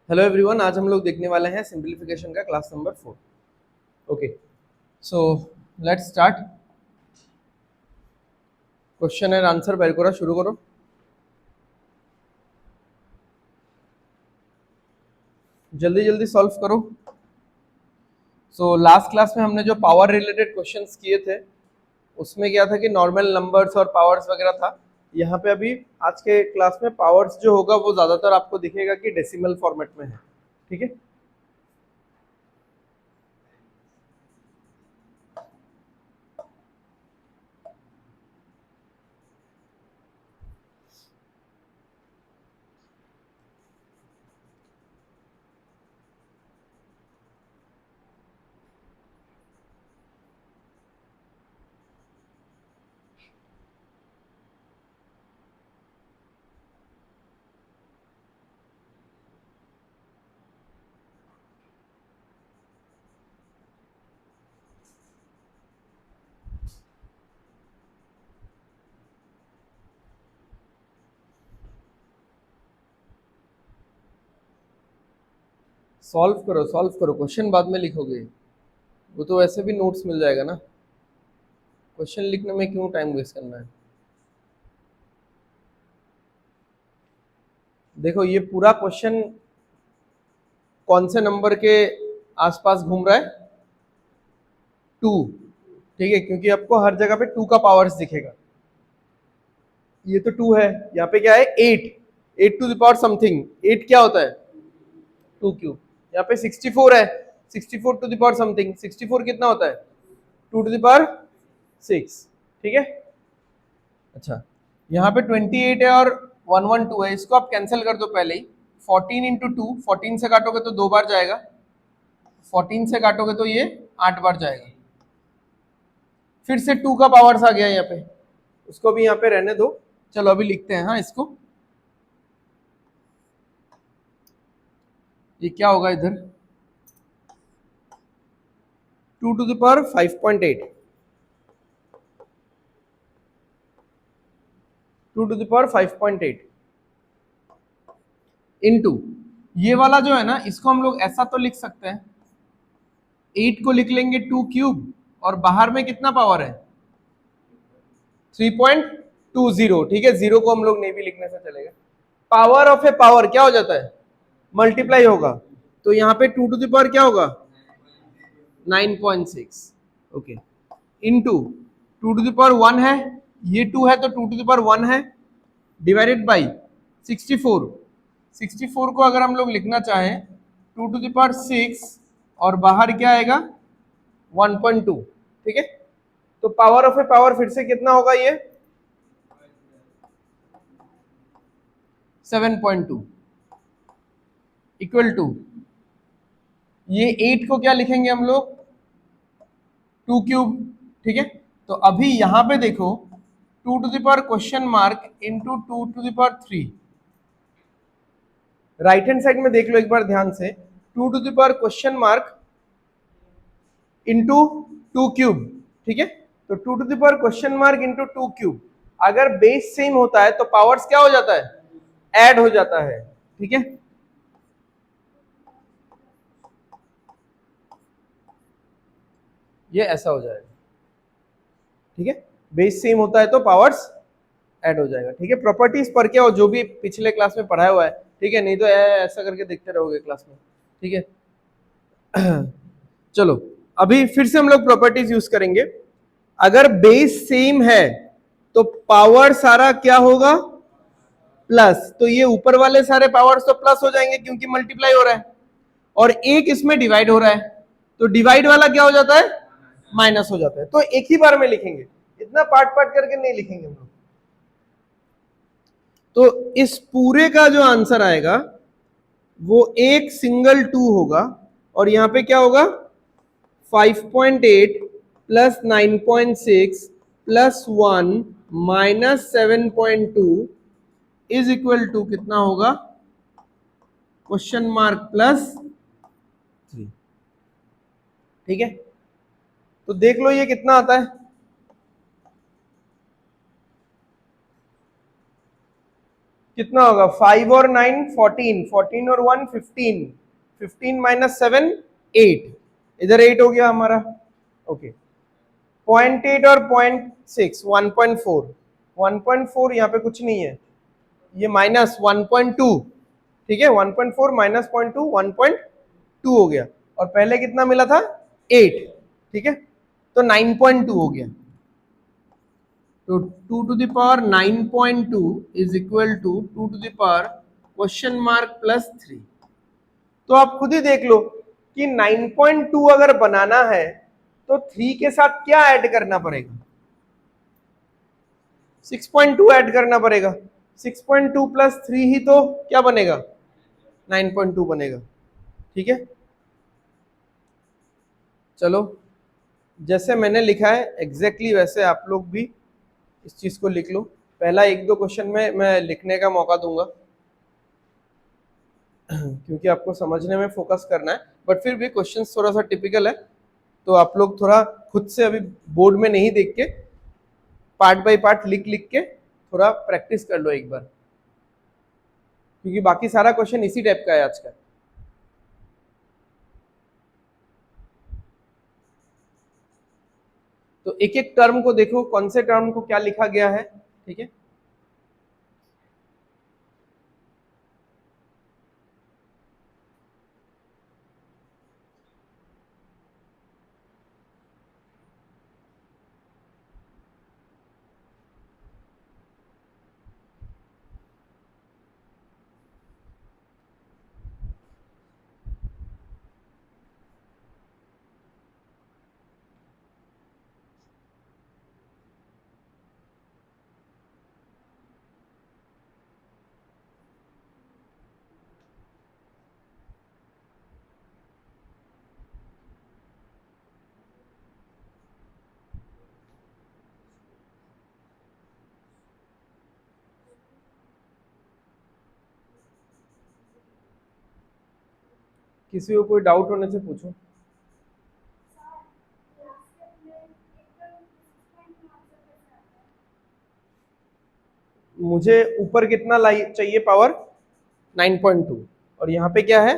Hello everyone, आज हम लोग देखने वाले हैं सिंपलीफिकेशन का class number 4। Okay, so let's start. Question and answer बेर करो, शुरू करो। जल्दी जल्दी सॉल्व करो। सो लास्ट क्लास में हमने जो पावर रिलेटेड क्वेश्चंस किए थे उसमें क्या था कि नॉर्मल नंबर्स और पावर्स वगैरह था। यहाँ पे अभी आज के क्लास में पावर्स जो होगा वो ज़्यादातर आपको दिखेगा कि डेसिमल फॉर्मेट में है। ठीक है, सॉल्व करो। क्वेश्चन बाद में लिखोगे, वो तो वैसे भी नोट्स मिल जाएगा ना। क्वेश्चन लिखने में क्यों टाइम वेस्ट करना है। देखो, ये पूरा क्वेश्चन कौन से नंबर के आसपास घूम रहा है? 2। ठीक है, क्योंकि आपको हर जगह पे 2 का पावर्स दिखेगा। ये तो 2 है, यहाँ पे क्या है? 8। 8 टू द पावर समथिंग। 8 क्या होता है? 2 क्यूब। यहाँ पे 64 है, 64 टू द पावर समथिंग। 64 कितना होता है? 2 टू द पावर 6। ठीक है, अच्छा। यहाँ पे 28 है और 112 है, इसको आप कैंसिल कर दो पहले ही। 14 इंटू 2, 14 से काटोगे तो 2 बार जाएगा, 14 से काटोगे तो ये 8 बार जाएगा। फिर से 2 का पावर्स आ गया यहाँ पे, उसको भी यहाँ पे रहने दो। चलो अभी लिखते हैं हाँ इसको। ये क्या होगा इधर? 2 to the power 5.8, 2 to the power 5.8 into ये वाला जो है ना, इसको हम लोग ऐसा तो लिख सकते हैं, 8 को लिख लेंगे 2 क्यूब, और बाहर में कितना पावर है? 3.20। ठीक है, जीरो को हम लोग नहीं भी लिखने से चलेगा। पावर ऑफ ए पावर क्या हो जाता है? मल्टीप्लाई होगा। तो यहाँ पे 2 टू द पावर क्या होगा? 9.6। Okay, into 2 to the power 1 है, ये 2 है तो 2 टू द पावर 1 है, डिवाइडेड बाई 64। 64 को अगर हम लोग लिखना चाहें 2 टू द पावर 6, और बाहर क्या आएगा? 1.2। ठीक है, तो पावर ऑफ ए पावर फिर से कितना होगा? ये 7.2 इक्वल टू, ये 8 को क्या लिखेंगे हम लोग? 2 क्यूब। ठीक है, तो अभी यहां पे देखो, 2 to the power question mark into 2 to the power 3। Right hand side में देख लो एक बार ध्यान से, 2 to the power question mark into 2 cube. ठीक है, तो 2 to the power question mark into 2 cube. अगर बेस सेम होता है तो पावर्स क्या हो जाता है? ऐड हो जाता है। ठीक है, ये ऐसा हो जाएगा। ठीक है, बेस सेम होता है तो पावर्स ऐड हो जाएगा। ठीक है, प्रॉपर्टीज पर क्या हो, जो भी पिछले क्लास में पढ़ाया हुआ है। ठीक है, नहीं तो ऐसा करके देखते रहोगे क्लास में। ठीक है, चलो अभी फिर से हम लोग प्रॉपर्टीज यूज करेंगे। अगर बेस सेम है तो पावर सारा क्या होगा? प्लस। तो ये ऊपर वाले सारे पावर्स तो प्लस हो जाएंगे क्योंकि मल्टीप्लाई हो रहा है, और एक इसमें डिवाइड हो रहा है, तो डिवाइड वाला क्या हो जाता है? माइनस हो जाता है। तो एक ही बार में लिखेंगे, इतना पार्ट पार्ट करके नहीं लिखेंगे हम लोग। तो इस पूरे का जो आंसर आएगा वो एक सिंगल 2 होगा, और यहां पे क्या होगा? 5.8 plus 9.6 plus 1 minus 7.2 is equal to कितना होगा? Question mark plus 3। ठीक है, तो देख लो ये कितना आता है। कितना होगा 5 और 9 14, 14 और 1 15, 15 माइनस 7 8, इधर 8 हो गया हमारा। ओके 0.8 और 0.6 1.4, 1.4 यहाँ पे कुछ नहीं है, ये माइनस 1.2, ठीक है 1.4 माइनस 0.2 1.2 हो गया, और पहले कितना मिला था 8, ठीक है तो 9.2 हो गया। तो 2 to the power 9.2 is equal to 2 to the power question mark plus 3। तो आप खुद ही देख लो कि 9.2 अगर बनाना है तो 3 के साथ क्या ऐड करना पड़ेगा, 6.2 ऐड करना पड़ेगा, 6.2 प्लस 3 ही तो क्या बनेगा 9.2 बनेगा, ठीक है। चलो जैसे मैंने लिखा है एग्जैक्टली वैसे आप लोग भी इस चीज को लिख लो। पहला एक दो क्वेश्चन में मैं लिखने का मौका दूंगा क्योंकि आपको समझने में फोकस करना है, बट फिर भी क्वेश्चन थोड़ा सा टिपिकल है, तो आप लोग थोड़ा खुद से अभी बोर्ड में नहीं देख के पार्ट बाय पार्ट लिख लिख के थोड़ा प्रैक्टिस कर लो एक बार, क्योंकि बाकी सारा क्वेश्चन इसी टाइप का है आज का। तो एक एक टर्म को देखो कौन से टर्म को क्या लिखा गया है, ठीक है। किसी को कोई डाउट होने से पूछो। मुझे ऊपर कितना चाहिए पावर 9.2, और यहाँ पे क्या है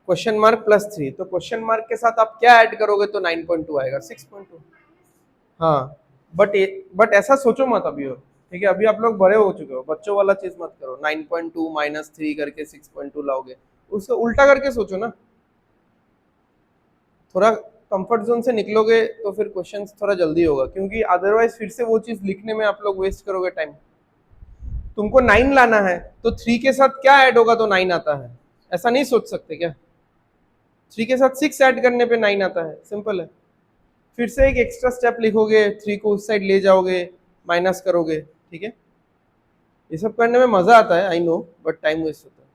क्वेश्चन मार्क प्लस 3, तो क्वेश्चन मार्क के साथ आप क्या ऐड करोगे तो 9.2 आएगा 6.2। हाँ बट ऐसा सोचो मत अभी, और ठीक है अभी आप लोग बड़े हो चुके हो, बच्चों वाला चीज मत करो 9.2 माइनस 3 करके 6.2 लाओगे, उसको उल्टा करके सोचो ना, थोड़ा कंफर्ट जोन से निकलोगे तो फिर क्वेश्चन थोड़ा जल्दी होगा, क्योंकि अदरवाइज फिर से वो चीज लिखने में आप लोग वेस्ट करोगे टाइम। तुमको 9 लाना है तो 3 के साथ क्या ऐड होगा तो 9 आता है, ऐसा नहीं सोच सकते क्या, 3 के साथ 6 ऐड करने पे 9 आता है, सिंपल है। फिर से एक एक्स्ट्रा स्टेप लिखोगे, 3 को उस साइड ले जाओगे, माइनस करोगे, ठीक है। ये सब करने में मजा आता है I know, but time waste होता है।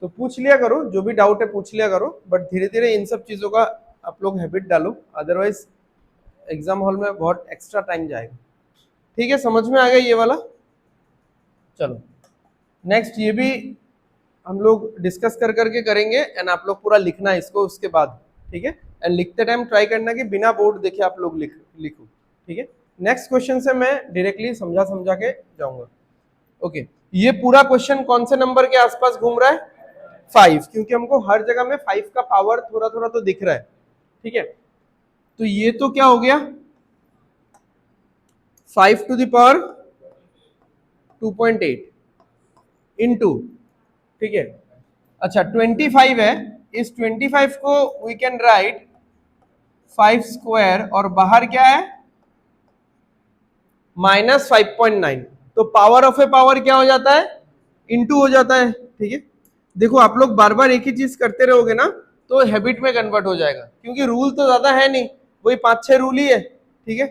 तो पूछ लिया करो, जो भी डाउट है पूछ लिया करो, बट धीरे धीरे इन सब चीजों का आप लोग हैबिट डालो, अदरवाइज एग्जाम हॉल में बहुत एक्स्ट्रा टाइम जाएगा। ठीक है समझ में आ गया ये वाला। चलो नेक्स्ट ये भी हम लोग डिस्कस कर करके करेंगे, एंड आप लोग पूरा लिखना इसको उसके बाद, ठीक है। एंड लिखते टाइम ट्राई करना कि बिना बोर्ड देखे आप लोग लिखो, ठीक है। नेक्स्ट क्वेश्चन से मैं डायरेक्टली समझा समझा के जाऊंगा। ओके ये पूरा क्वेश्चन कौन से नंबर के आसपास घूम रहा है 5, क्योंकि हमको हर जगह में 5 का पावर थोड़ा थोड़ा तो दिख रहा है, ठीक है। तो ये तो क्या हो गया 5 to the power 2.8 इंटू, ठीक है। अच्छा 25 है, इस 25 को वी कैन राइट 5 स्क्वायर, और बाहर क्या है माइनस 5.9, तो पावर ऑफ ए पावर क्या हो जाता है इंटू हो जाता है, ठीक है। देखो आप लोग बार बार एक ही चीज करते रहोगे ना तो हैबिट में कन्वर्ट हो जाएगा, क्योंकि रूल तो ज्यादा है नहीं, वही 5-6 रूल ही है, ठीक है।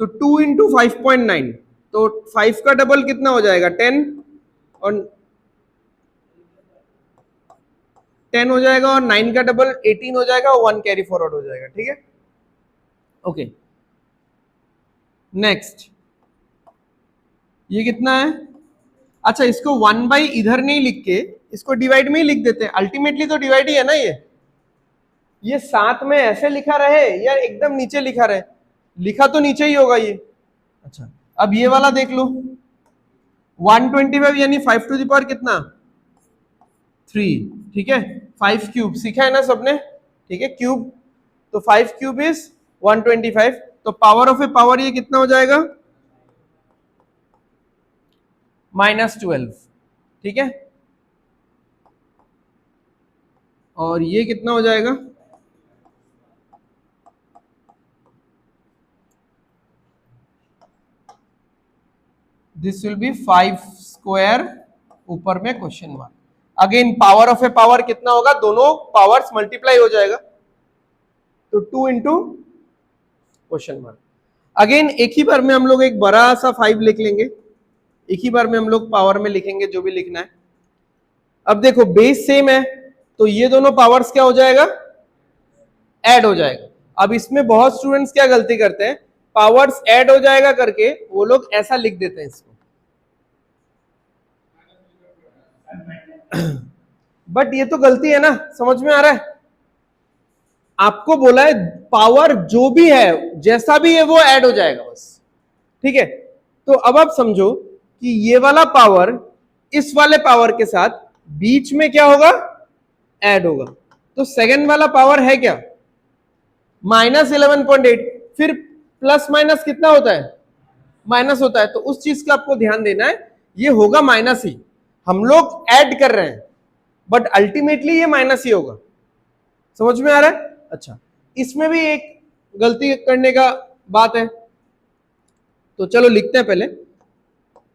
तो 2 इंटू 5.9, तो 5 का डबल कितना हो जाएगा 10, और 10 हो जाएगा, और 9 का डबल 18 हो जाएगा, और 1 कैरी फॉरवर्ड हो जाएगा, ठीक है। ओके नेक्स्ट ये कितना है, अच्छा इसको 1 बाई इधर नहीं लिख के इसको डिवाइड में ही लिख देते हैं, अल्टीमेटली तो डिवाइड ही है ना ये, ये साथ में ऐसे लिखा रहे या एकदम नीचे लिखा रहे? लिखा तो नीचे ही होगा ये। अच्छा, अब ये वाला देख लो, 125 यानी 5 टू द पावर कितना? 3। ठीक है, 5 क्यूब सीखा है ना सबने? ठीक है, क्यूब, तो 5 क्यूब इज 125। तो पावर ऑफ ए पावर ये कितना हो जाएगा? -12। ठीक है, और ये कितना हो जाएगा? दिस विल बी 5 स्क्वायर, ऊपर में question mark. Again power of A power कितना होगा? दोनों पावर्स मल्टीप्लाई हो जाएगा, तो 2 इंटू क्वेश्चन मार्क। अगेन एक ही बार में हम लोग एक बड़ा सा 5 लिख लेंगे, एक ही बार में हम लोग पावर में लिखेंगे जो भी लिखना है। अब देखो बेस सेम है, तो ये दोनों पावर्स क्या हो जाएगा? ऐड हो जाएगा। अब इसमें बहुत स्टूडेंट्स क्या गलती करते हैं, पावर्स ऐड हो जाएगा करके वो लोग ऐसा लिख देते हैं इसको, बट ये तो गलती है ना, समझ में आ रहा है? आपको बोला है पावर जो भी है जैसा भी है वो ऐड हो जाएगा बस। ठीक है, तो अब आप समझो कि ये वाला पावर इस वाले पावर के साथ बीच में क्या होगा? ऐड होगा। तो सेकंड वाला पावर है क्या? -11.8। फिर प्लस माइनस कितना होता है? माइनस होता है। तो उस चीज का आपको ध्यान देना है, ये होगा माइनस ही। हम लोग ऐड कर रहे हैं बट अल्टीमेटली ये माइनस ही होगा। समझ में आ रहा है? अच्छा, इसमें भी एक गलती करने का बात है, तो चलो लिखते हैं पहले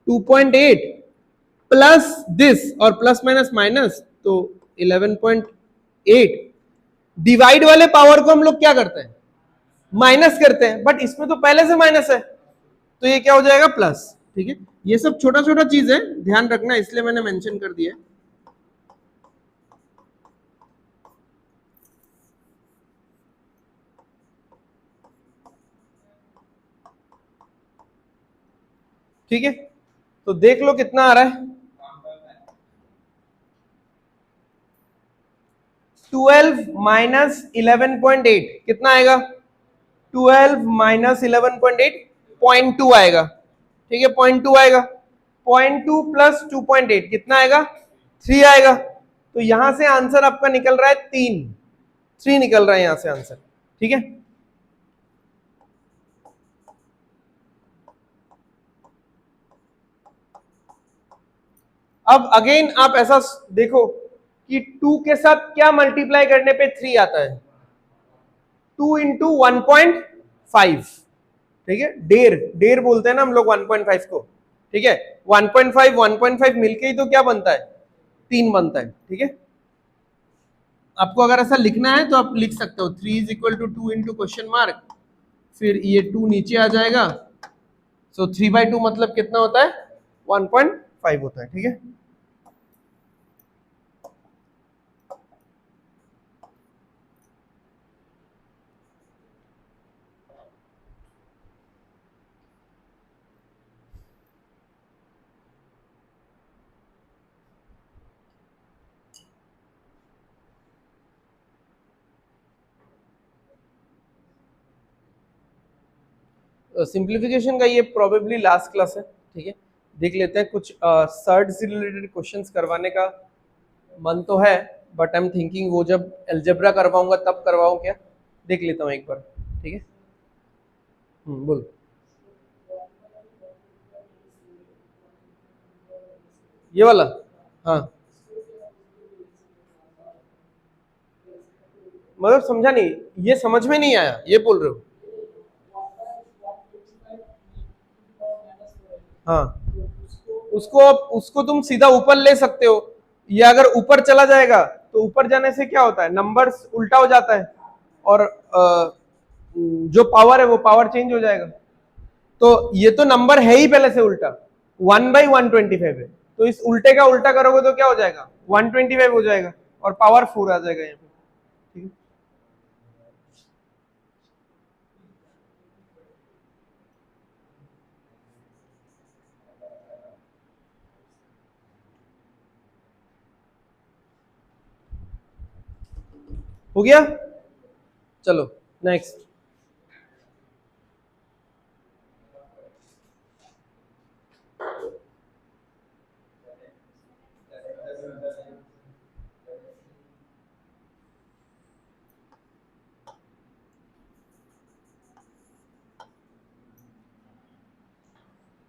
2.8 प्लस दिस, और प्लस माइनस माइनस, तो 11.8। डिवाइड वाले पावर को हम लोग क्या करते हैं? माइनस करते हैं, बट इसमें तो पहले से माइनस है, तो ये क्या हो जाएगा? प्लस। ठीक है, ये सब छोटा छोटा चीज है, ध्यान रखना, इसलिए मैंने मेंशन कर दिया। ठीक है, तो देख लो कितना आ रहा है। 12 माइनस 11.8 कितना आएगा? 12 माइनस 11.8 0.2 आएगा। ठीक है, 0.2 आएगा। 0.2 प्लस 2.8 कितना आएगा? 3 आएगा। तो यहां से आंसर आपका निकल रहा है 3 निकल रहा है यहां से आंसर। ठीक है, अब अगेन आप ऐसा देखो कि 2 के साथ क्या मल्टीप्लाई करने पे 3 आता है? 2 इंटू 1.5। ठीक है, डेढ़ डेढ़ बोलते हैं ना हम लोग 1.5 को। ठीक है, 1.5 1.5 मिलके ही तो क्या बनता है? 3 बनता है। ठीक है, आपको अगर ऐसा लिखना है तो आप लिख सकते हो 3 is equal to 2 into question mark, फिर ये 2 नीचे आ जाएगा, सो 3/2 मतलब कितना होता है? 1.5 होता है। ठीक है, सिंप्लीफिकेशन का ये प्रोबेबली लास्ट क्लास है। ठीक है, देख लेते हैं, कुछ सर्ड से रिलेटेड क्वेश्चंस करवाने का मन तो है, बट आई एम थिंकिंग वो जब अलजेब्रा करवाऊंगा तब करवाऊं क्या, देख लेता हूँ एक बार। ठीक है, बोल। ये वाला, हाँ, मतलब समझा नहीं, ये समझ में नहीं आया, ये बोल रहे हो? हाँ, उसको तुम सीधा ऊपर ले सकते हो, या अगर ऊपर चला जाएगा तो ऊपर जाने से क्या होता है? नंबर्स उल्टा हो जाता है, और जो पावर है वो पावर चेंज हो जाएगा। तो ये तो नंबर है ही पहले से उल्टा, 1/125 है, तो इस उल्टे का उल्टा करोगे तो क्या हो जाएगा? 125 हो जाएगा, और पावर 4 आ जाएगा यहाँ पे। ठीक है, हो गया? चलो नेक्स्ट।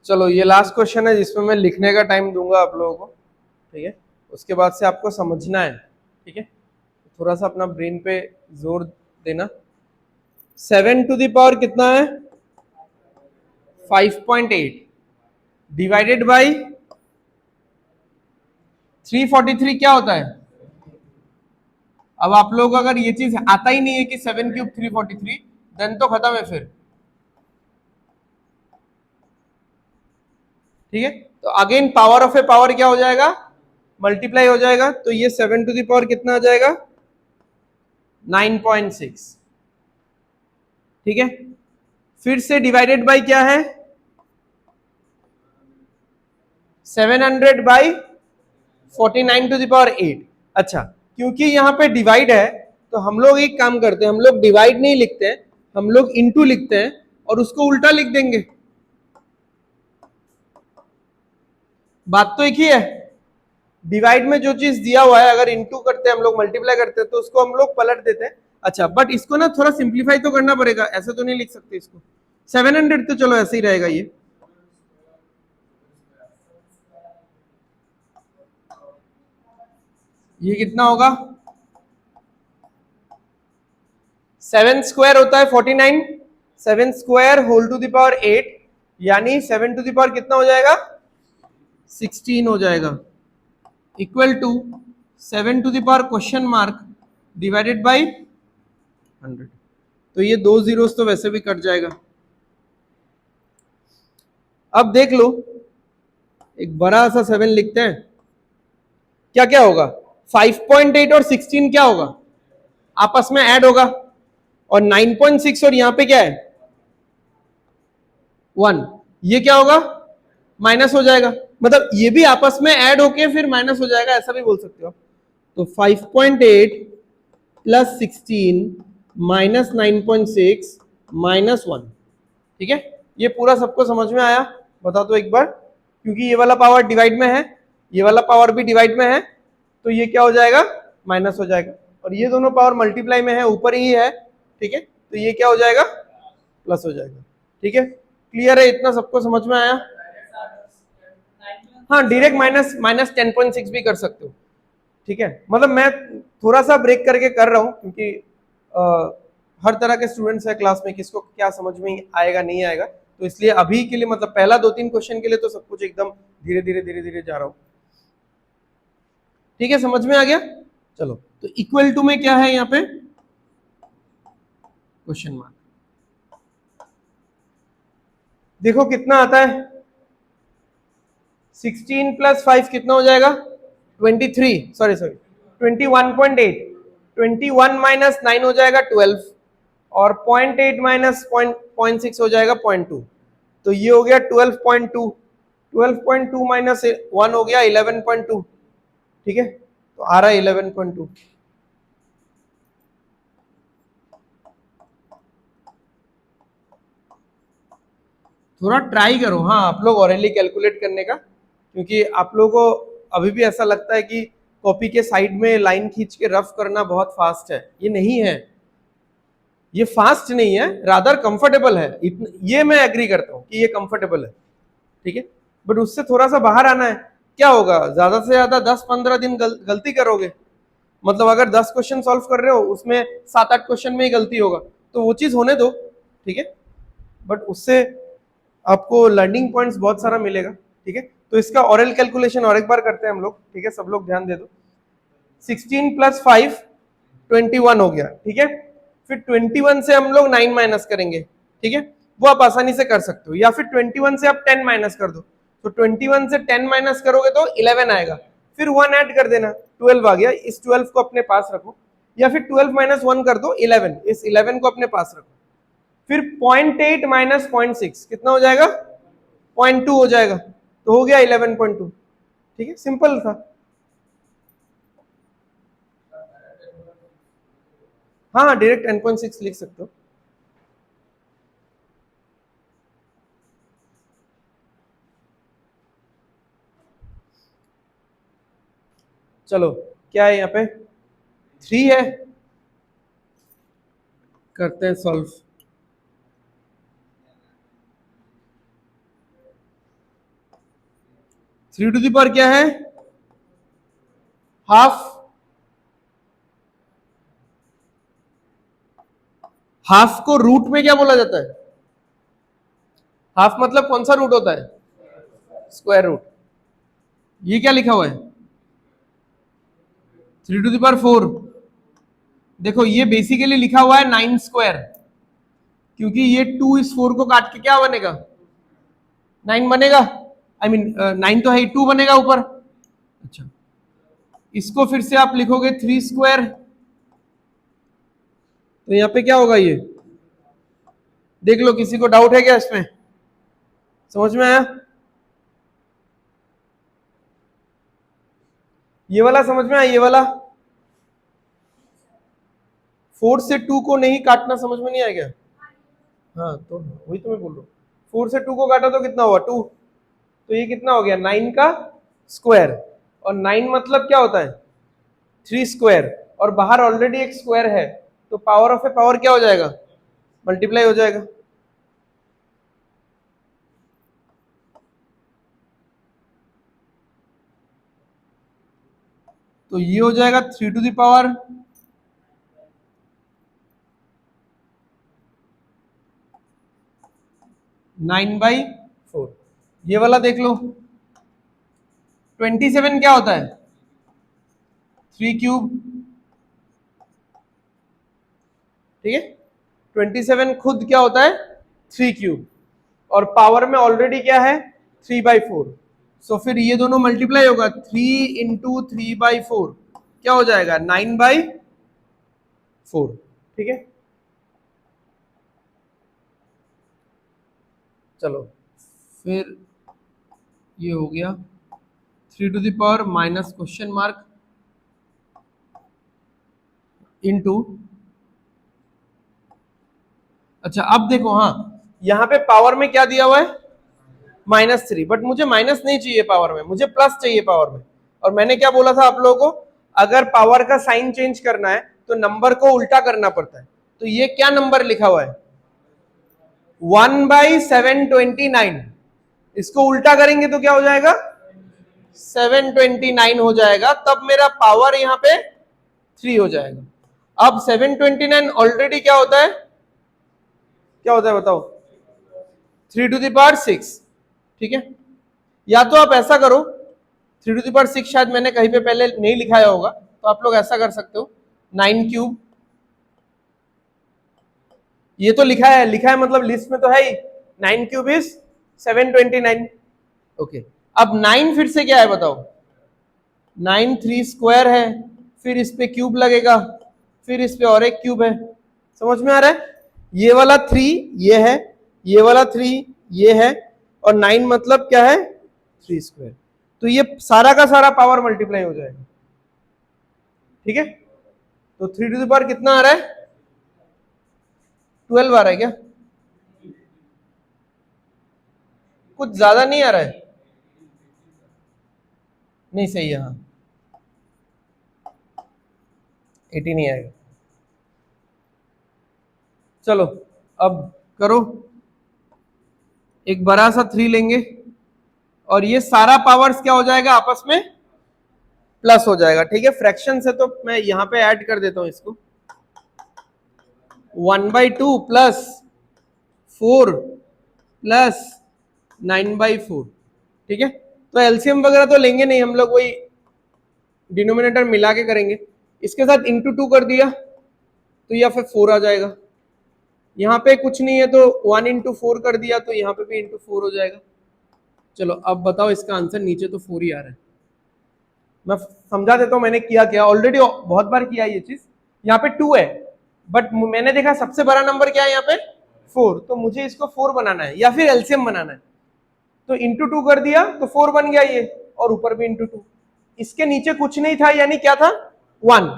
चलो ये लास्ट क्वेश्चन है जिसमें मैं लिखने का टाइम दूंगा आप लोगों को, ठीक है। उसके बाद से आपको समझना है, ठीक है। थोड़ा सा अपना ब्रेन पे जोर देना। 7 टू द पावर कितना है? 5.8 डिवाइडेड बाई 343 क्या होता है? अब आप लोग अगर ये चीज आता ही नहीं है कि 7 क्यूब 343, देन तो खत्म है फिर, ठीक है। तो again power of A power क्या हो जाएगा? मल्टीप्लाई हो जाएगा। तो ये 7 टू द पावर कितना आ जाएगा? 9.6, ठीक है। फिर से डिवाइडेड बाई क्या है? 700 बाई 49 टू द पावर 8। अच्छा, क्योंकि यहाँ पे डिवाइड है तो हम लोग एक काम करते हैं, हम लोग डिवाइड नहीं लिखते हैं, हम लोग इनटू लिखते हैं और उसको उल्टा लिख देंगे। बात तो एक ही है। डिवाइड में जो चीज दिया हुआ है अगर इनटू करते हैं हम लोग, मल्टीप्लाई करते हैं, तो उसको हम लोग पलट देते हैं। अच्छा, बट इसको ना थोड़ा सिंप्लीफाई तो करना पड़ेगा, ऐसे तो नहीं लिख सकते इसको। 700 तो चलो ऐसे ही रहेगा। ये कितना होगा? 7 स्क्वायर होता है 49, 7 square whole to the power 8, यानी 7 टू द पावर कितना हो जाएगा? 16 हो जाएगा, equal to 7 to the power question mark divided by 100। तो ये 2 जीरोस तो वैसे भी कट जाएगा। अब देख लो, एक बड़ा सा 7 लिखते हैं, क्या क्या होगा? 5.8 और 16 क्या होगा? आपस में ऐड होगा। और 9.6 और यहां पे क्या है? 1, ये क्या होगा? माइनस हो जाएगा। मतलब ये भी आपस में ऐड होके फिर माइनस हो जाएगा, ऐसा भी बोल सकते हो। तो 5.8 प्लस 16 माइनस 9.6 माइनस 1, ठीक है। ये पूरा सबको समझ में आया? बता दो एक बार। क्योंकि ये वाला पावर डिवाइड में है, ये वाला पावर भी डिवाइड में है, तो ये क्या हो जाएगा? माइनस हो जाएगा। और ये दोनों पावर मल्टीप्लाई में है, ऊपर ही है, ठीक है। तो ये क्या हो जाएगा? प्लस हो जाएगा, ठीक है। क्लियर है? इतना सबको समझ में आया? हाँ, डायरेक्ट माइनस माइनस 10.6 भी कर सकते हो, ठीक है। मतलब मैं थोड़ा सा ब्रेक करके कर रहा हूँ क्योंकि हर तरह के स्टूडेंट्स है क्लास में, किसको क्या समझ में आएगा नहीं आएगा, तो इसलिए अभी के लिए मतलब पहला 2-3 क्वेश्चन के लिए तो सब कुछ एकदम धीरे धीरे धीरे धीरे जा रहा हूँ, ठीक है। समझ में आ गया? चलो, तो इक्वल टू में क्या है यहाँ पे? Question mark. देखो कितना आता है? 16 प्लस 5 कितना हो जाएगा? 23, सॉरी 21.8। 21 माइनस 9 हो जाएगा 12, और 0.8 माइनस 0.6 हो जाएगा 0.2। तो ये हो गया 12.2। 12.2 माइनस 1 हो गया 11.2, ठीक है। तो आ रहा है 11.2। थोड़ा ट्राई करो, हाँ, आप लोग ऑरेली कैलकुलेट करने का, क्योंकि आप लोगों को अभी भी ऐसा लगता है कि कॉपी के साइड में लाइन खींच के रफ करना बहुत फास्ट है। ये नहीं है, ये फास्ट नहीं है, रादर कंफर्टेबल है। ये मैं एग्री करता हूँ कि ये कंफर्टेबल है, ठीक है। बट उससे थोड़ा सा बाहर आना है। क्या होगा? ज्यादा से ज्यादा 10-15 दिन गलती करोगे। मतलब अगर 10 क्वेश्चन सॉल्व कर रहे हो, उसमें 7-8 क्वेश्चन में ही गलती होगा, तो वो चीज होने दो, ठीक है। बट उससे आपको लर्निंग पॉइंट्स बहुत सारा मिलेगा, ठीक है। तो इसका ऑरल कैलकुलेशन और एक बार करते हैं हम लोग, ठीक है। सब लोग ध्यान दे दो। 16 प्लस 5 21 हो गया, ठीक है। फिर 21 से हम लोग 9 माइनस करेंगे, ठीक है। वो आप आसानी से कर सकते हो, या फिर 21 से आप 10 माइनस कर दो। तो 21 से 10 माइनस करोगे तो 11 आएगा, फिर 1 ऐड कर देना, 12 आ गया। इस 12 को अपने पास रखो, या फिर 12 माइनस 1 कर दो 11, इस 11 को अपने पास रखो। फिर 0.8 माइनस 0.6 कितना हो जाएगा? 0.2 हो जाएगा। तो हो गया 11.2, ठीक है। सिंपल था। हाँ हाँ डायरेक्ट 10.6 लिख सकते हो। चलो क्या है यहाँ पे 3 है, करते हैं सॉल्व। 3 टू द पावर क्या है हाफ, हाफ को रूट में क्या बोला जाता है, हाफ मतलब कौन सा रूट होता है, स्क्वायर रूट। ये क्या लिखा हुआ है 3 टू द पावर 4, देखो ये बेसिकली लिखा हुआ है 9 स्क्वायर, क्योंकि ये 2 इस 4 को काट के क्या बनेगा 9 बनेगा, आई मीन 9 तो है 2 बनेगा ऊपर। अच्छा इसको फिर से आप लिखोगे 3 स्क्वायर, तो यहाँ पे क्या होगा ये देख लो, किसी को डाउट है क्या इसमें, समझ में आया, ये वाला समझ में आया, ये वाला 4 से 2 को नहीं काटना समझ में नहीं आएगा। हाँ तो वही तो मैं बोल रहा हूँ, 4 से 2 को काटा तो कितना हुआ 2, तो ये कितना हो गया 9 का स्क्वायर, और 9 मतलब क्या होता है 3 स्क्वायर, और बाहर ऑलरेडी एक स्क्वायर है, तो पावर ऑफ ए पावर क्या हो जाएगा मल्टीप्लाई हो जाएगा। तो ये हो जाएगा 3 टू द पावर 9/4। ये वाला देख लो 27 क्या होता है 3 क्यूब, ठीक है 27 खुद क्या होता है 3 क्यूब, और पावर में ऑलरेडी क्या है 3/4, सो फिर ये दोनों मल्टीप्लाई होगा 3 इंटू 3/4 क्या हो जाएगा 9/4, ठीक है। चलो फिर ये हो गया 3 to the power minus question mark into, अच्छा अब देखो हाँ यहाँ पे पावर में क्या दिया हुआ है -3, बट मुझे माइनस नहीं चाहिए पावर में, मुझे प्लस चाहिए पावर में। और मैंने क्या बोला था आप लोगों को, अगर पावर का साइन चेंज करना है तो नंबर को उल्टा करना पड़ता है, तो ये क्या नंबर लिखा हुआ है 1/729, इसको उल्टा करेंगे तो क्या हो जाएगा 729 हो जाएगा, तब मेरा पावर यहाँ पे 3 हो जाएगा। अब 729 ऑलरेडी क्या होता है, क्या होता है बताओ 3 टू द पावर 6, ठीक है। या तो आप ऐसा करो 3 टू द पावर 6 शायद मैंने कहीं पे पहले नहीं लिखाया होगा, तो आप लोग ऐसा कर सकते हो 9 क्यूब, ये तो लिखा है मतलब लिस्ट में तो है ही, 9 क्यूब इज 729, ओके। अब 9 फिर से क्या है बताओ 9 3 स्क्वायर है, फिर इस पे क्यूब लगेगा, फिर इस पे और एक क्यूब है, समझ में आ रहा है, ये वाला 3 ये है, ये वाला 3 ये है, और 9 मतलब क्या है 3 स्क्वायर, तो ये सारा का सारा पावर मल्टीप्लाई हो जाएगा, ठीक है। तो 3 टू द पावर कितना आ रहा है 12 आ रहा है क्या, कुछ ज्यादा नहीं आ रहा है, नहीं सही है हाँ 80 नहीं आएगा। चलो अब करो, एक बड़ा सा 3 लेंगे, और ये सारा पावर्स क्या हो जाएगा आपस में प्लस हो जाएगा, ठीक है। फ्रैक्शन से तो मैं यहां पे ऐड कर देता हूं इसको 1/2 प्लस 4 प्लस 9/4, ठीक है। तो एलसीएम वगैरह तो लेंगे नहीं हम लोग, वही डिनोमिनेटर मिला के करेंगे, इसके साथ इंटू 2 कर दिया तो या फिर 4 आ जाएगा, यहाँ पे कुछ नहीं है तो 1 इंटू 4 कर दिया तो यहाँ पे भी इंटू 4 हो जाएगा। चलो अब बताओ इसका आंसर, नीचे तो 4 ही आ रहा है, मैं समझा देता हूँ मैंने किया क्या, ऑलरेडी बहुत बार किया ये चीज। यहाँ पे 2 है, बट मैंने देखा सबसे बड़ा नंबर क्या है यहाँ पे 4, तो मुझे इसको 4 बनाना है या फिर एलसीएम बनाना है, तो इंटू 2 कर दिया तो 4 बन गया ये, और ऊपर भी इंटू 2, इसके नीचे कुछ नहीं था यानी क्या था 1,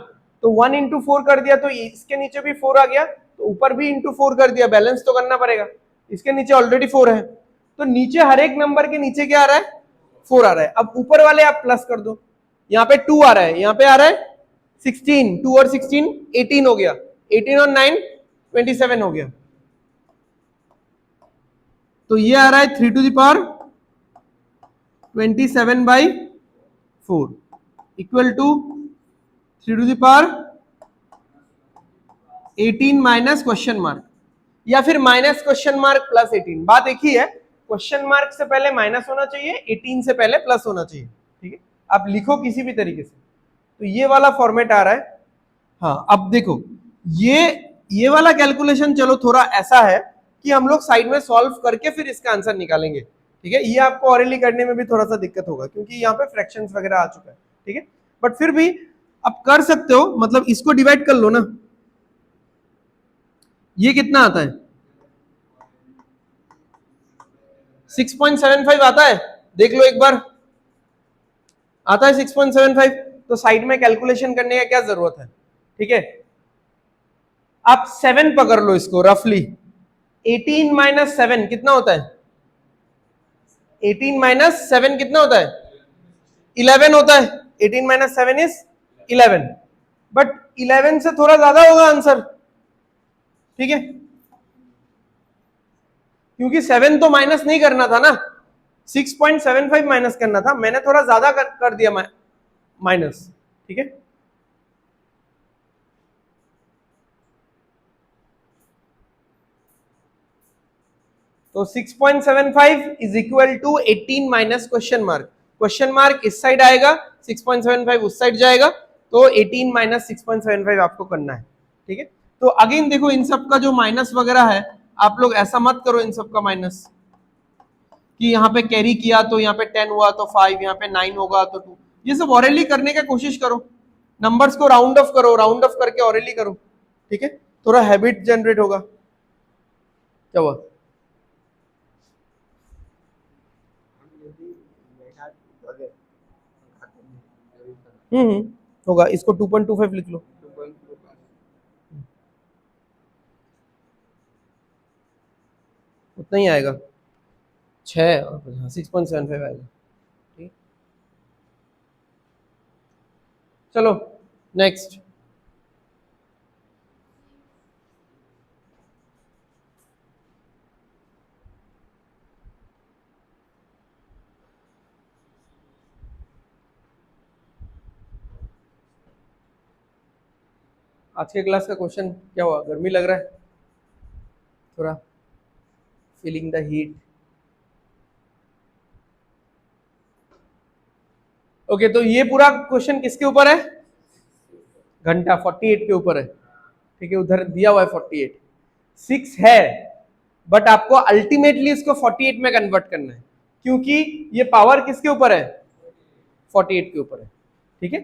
तो 1 इंटू 4 कर दिया तो इसके नीचे भी 4 आ गया, तो ऊपर भी इंटू 4 कर दिया, बैलेंस तो करना पड़ेगा। इसके नीचे ऑलरेडी 4 है, तो नीचे हर एक नंबर के नीचे क्या आ रहा है, 4 आ रहा है। अब ऊपर वाले आप प्लस कर दो, यहाँ पे 2 आ रहा है, यहाँ पे आ रहा है 16, 2 और 16 18 हो गया, 18 और 9 27 हो गया। तो ये आ रहा है 3 to the power 27/4 equal to 3 to the power 18 minus question mark, या फिर माइनस क्वेश्चन मार्क प्लस 18, बात एक ही है। क्वेश्चन मार्क से पहले माइनस होना चाहिए, 18 से पहले प्लस होना चाहिए, ठीक है। आप लिखो किसी भी तरीके से, तो ये वाला फॉर्मेट आ रहा है। हाँ, अब देखो ये वाला कैलकुलेशन चलो थोड़ा ऐसा है कि हम लोग साइड में सॉल्व करके फिर इसका आंसर निकालेंगे, ठीक है। ये आपको ऑरेली करने में भी थोड़ा सा दिक्कत होगा क्योंकि यहाँ पे फ्रैक्शंस वगैरह आ चुका है, ठीक है। बट फिर भी आप कर सकते हो, मतलब इसको डिवाइड कर लो ना, ये कितना आता है 6.75 आता है, देख लो एक बार, आता है 6.75। तो साइड में कैलकुलेशन करने का क्या जरूरत है, ठीक है। आप 7 पकड़ लो इसको रफली, 18 माइनस 7 कितना होता है, 18 माइनस 7 कितना होता है 11 होता है, 18 माइनस 7 इज 11, बट 11 से थोड़ा ज्यादा होगा आंसर, ठीक है, क्योंकि 7 तो माइनस नहीं करना था ना, 6.75 माइनस करना था, मैंने थोड़ा ज्यादा कर दिया माइनस, ठीक है। तो 6.75 is equal to 18 minus question mark, question mark इस साइड आएगा, 6.75 उस साइड जाएगा, तो 18 माइनस 6.75 आपको करना है, ठीक है। तो अगेन देखो इन सब का जो माइनस वगैरह है, आप लोग ऐसा मत करो इन सब का माइनस कि यहाँ पे कैरी किया तो यहाँ पे 10 हुआ तो 5, यहाँ पे 9 होगा तो 2, ये सब ऑरेली करने का कोशिश करो, नंबर्स को राउंड ऑफ करो, राउंड ऑफ करके ऑरेली करो, ठीक है, थोड़ा हैबिट जनरेट होगा। क्या हुआ, होगा, इसको 2.25 लिख लो, उतना ही आएगा, 6 और 6.75 आएगा, ठीक। चलो नेक्स्ट, आज के क्लास का क्वेश्चन क्या हुआ, गर्मी लग रहा है थोड़ा, फीलिंग द हीट। ओके, तो ये पूरा क्वेश्चन किसके ऊपर है, घंटा 48 के ऊपर है, ठीक है, उधर दिया हुआ है 48, 6 है, बट आपको अल्टीमेटली इसको 48 में कन्वर्ट करना है, क्योंकि ये पावर किसके ऊपर है, 48 के ऊपर है, ठीक है।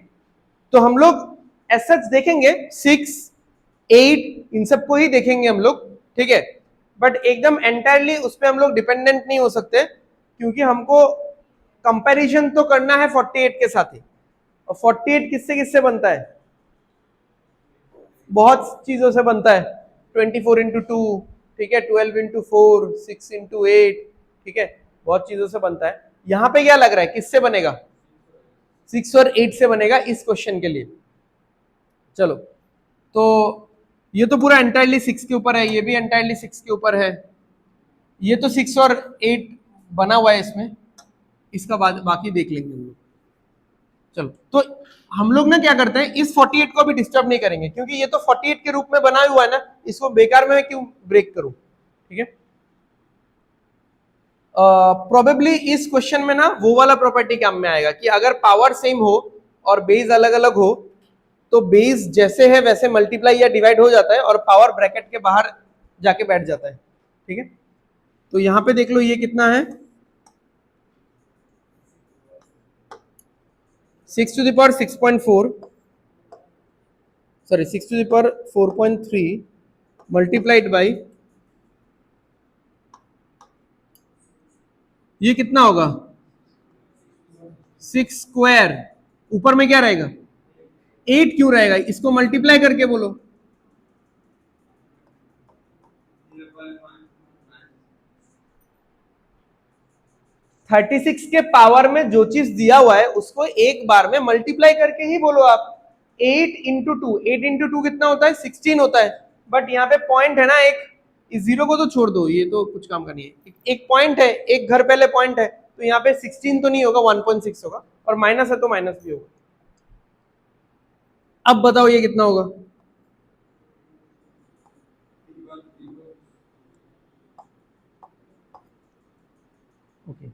तो हम लोग एज सच देखेंगे 6, 8 इन सबको ही देखेंगे हम लोग, ठीक है, बट एकदम एंटायरली उस पर हम लोग डिपेंडेंट नहीं हो सकते, क्योंकि हमको कंपैरिजन तो करना है 48 के साथ ही, और 48 किससे किससे बनता है, बहुत चीजों से बनता है, 24 इंटू 2, ठीक है, 12 इंटू 4, 6 इंटू 8, ठीक है, बहुत चीजों से बनता है। यहां पे क्या लग रहा है किससे बनेगा, 6 और 8 से बनेगा इस क्वेश्चन के लिए। चलो, तो ये तो पूरा एंटायरली 6 के ऊपर है, ये भी एंटायरली 6 के ऊपर है, ये तो 6 और 8 बना हुआ है इसमें, इसका बाद बाकी देख लेंगे हम लोग। चलो, तो हम लोग ना क्या करते हैं, इस 48 को भी डिस्टर्ब नहीं करेंगे, क्योंकि ये तो 48 के रूप में बना हुआ है ना, इसको बेकार में क्यों ब्रेक करूं, ठीक है। प्रोबेबली इस क्वेश्चन में ना वो वाला प्रॉपर्टी काम में आएगा कि अगर पावर सेम हो और बेस अलग अलग हो, तो बेस जैसे है वैसे मल्टीप्लाई या डिवाइड हो जाता है और पावर ब्रैकेट के बाहर जाके बैठ जाता है, ठीक है। तो यहां पे देख लो ये कितना है, 6 to the power 6.4, sorry 6 to the power 4.3 multiplied by, ये कितना होगा 6 स्क्वायर, ऊपर में क्या रहेगा 8 क्यों रहेगा, इसको मल्टीप्लाई करके बोलो। 36 के पावर में जो चीज दिया हुआ है उसको एक बार में मल्टीप्लाई करके ही बोलो आप। 8 इंटू टू, 8 इंटू टू कितना होता है, 16 होता है। बट यहाँ पे पॉइंट है ना एक, इस जीरो को तो छोड़ दो, ये तो कुछ काम का नहीं है। एक पॉइंट है, एक घर पहले पॉइंट है, तो यहाँ पे 16 तो नहीं होगा, 1.6 होगा, और माइनस है तो माइनस भी होगा। अब बताओ ये कितना होगा। Okay,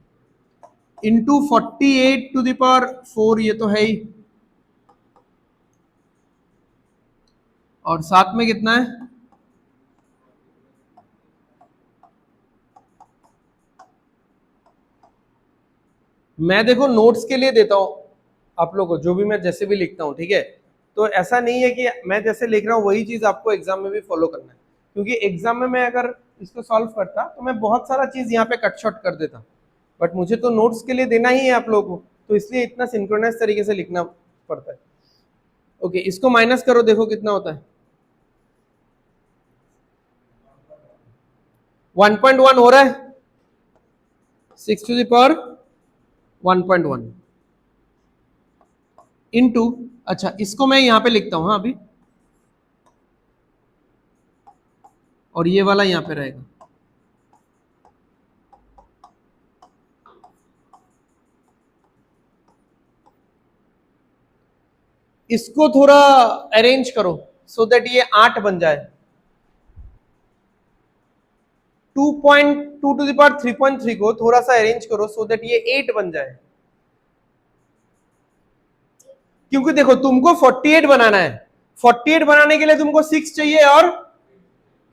into 48 to the power 4, ये तो है ही, और साथ में कितना है, मैं देखो नोट्स के लिए देता हूं आप लोगों को, जो भी मैं जैसे भी लिखता हूं, ठीक है। तो ऐसा नहीं है कि मैं जैसे लिख रहा हूं वही चीज आपको एग्जाम में भी फॉलो करना है, क्योंकि एग्जाम में मैं अगर इसको सॉल्व करता तो मैं बहुत सारा चीज यहाँ पे कट शॉर्ट कर देता, बट मुझे तो नोट्स के लिए देना ही है आप लोगों को, तो इसलिए इतना सिंक्रोनाइज तरीके से लिखना पड़ता है। ओके, इसको माइनस करो, देखो कितना होता है। 1.1 हो रहा है, 6 टू द पावर 1.1 इंटू, अच्छा इसको मैं यहां पे लिखता हूं हाँ अभी, और ये वाला यहां पे रहेगा। इसको थोड़ा अरेंज करो सो दैट ये 8 बन जाए। 2.2 टू द पावर 3.3 को थोड़ा सा अरेंज करो सो दैट ये 8 बन जाए, क्योंकि देखो तुमको 48 बनाना है, 48 बनाने के लिए तुमको 6 चाहिए और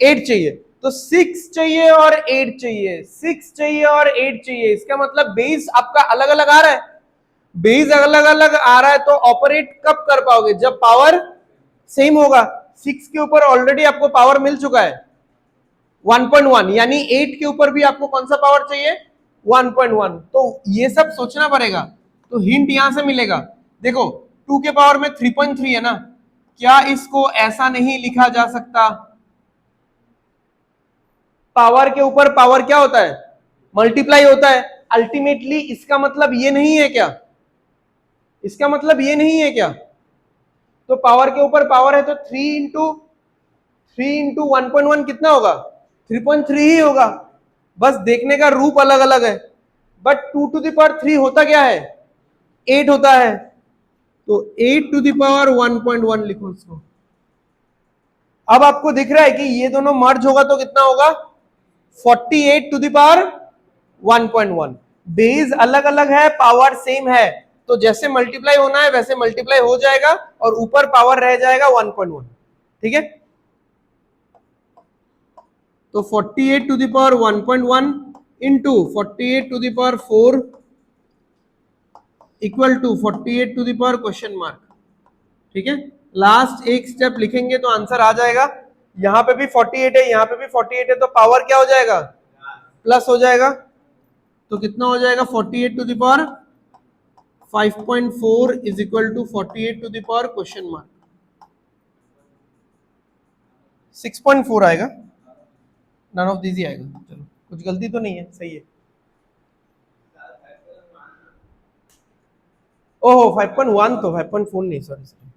8 चाहिए, तो 6 चाहिए और 8 चाहिए, 6 चाहिए और 8 चाहिए, इसका मतलब बेस आपका अलग अलग आ रहा है। बेस अलग अलग आ रहा है तो ऑपरेट कब कर पाओगे, जब पावर सेम होगा। 6 के ऊपर ऑलरेडी आपको पावर मिल चुका है 1.1, यानी 8 के ऊपर भी आपको कौन सा पावर चाहिए, 1.1। तो ये सब सोचना पड़ेगा, तो हिंट यहां से मिलेगा। देखो 2 के पावर में 3.3 है ना, क्या इसको ऐसा नहीं लिखा जा सकता, पावर के ऊपर पावर क्या होता है, मल्टीप्लाई होता है अल्टीमेटली, इसका मतलब ये नहीं है क्या, इसका मतलब ये नहीं है क्या, तो पावर के ऊपर पावर है तो 3 इंटू 1.1 कितना होगा, 3.3 ही होगा, बस देखने का रूप अलग अलग है। बट 2 टू द पावर 3 होता क्या है, 8 होता है, तो 8 टू द पावर 1.1 लिखो इसको। अब आपको दिख रहा है कि ये दोनों मर्ज होगा तो कितना होगा, 48 टू द पावर 1.1। बेस अलग अलग है, पावर सेम है, तो जैसे मल्टीप्लाई होना है वैसे मल्टीप्लाई हो जाएगा और ऊपर पावर रह जाएगा 1.1, ठीक है। तो 48 to the power 1.1 into 48 to the power 4 equal to 48 to the power question mark, ठीक है। लास्ट एक स्टेप लिखेंगे तो आंसर आ जाएगा। यहां पे भी 48 है, यहां पे भी 48 है, तो पावर क्या हो जाएगा, प्लस हो जाएगा, तो कितना हो जाएगा 48 to the power 5.4 is equal to 48 to the power question mark, 6.4 आएगा, नन ऑफ दिस ही आएगा। चलो कुछ गलती तो नहीं है, सही है। ओहो 5.1 तो 5.4 नहीं, सॉरी सॉरी,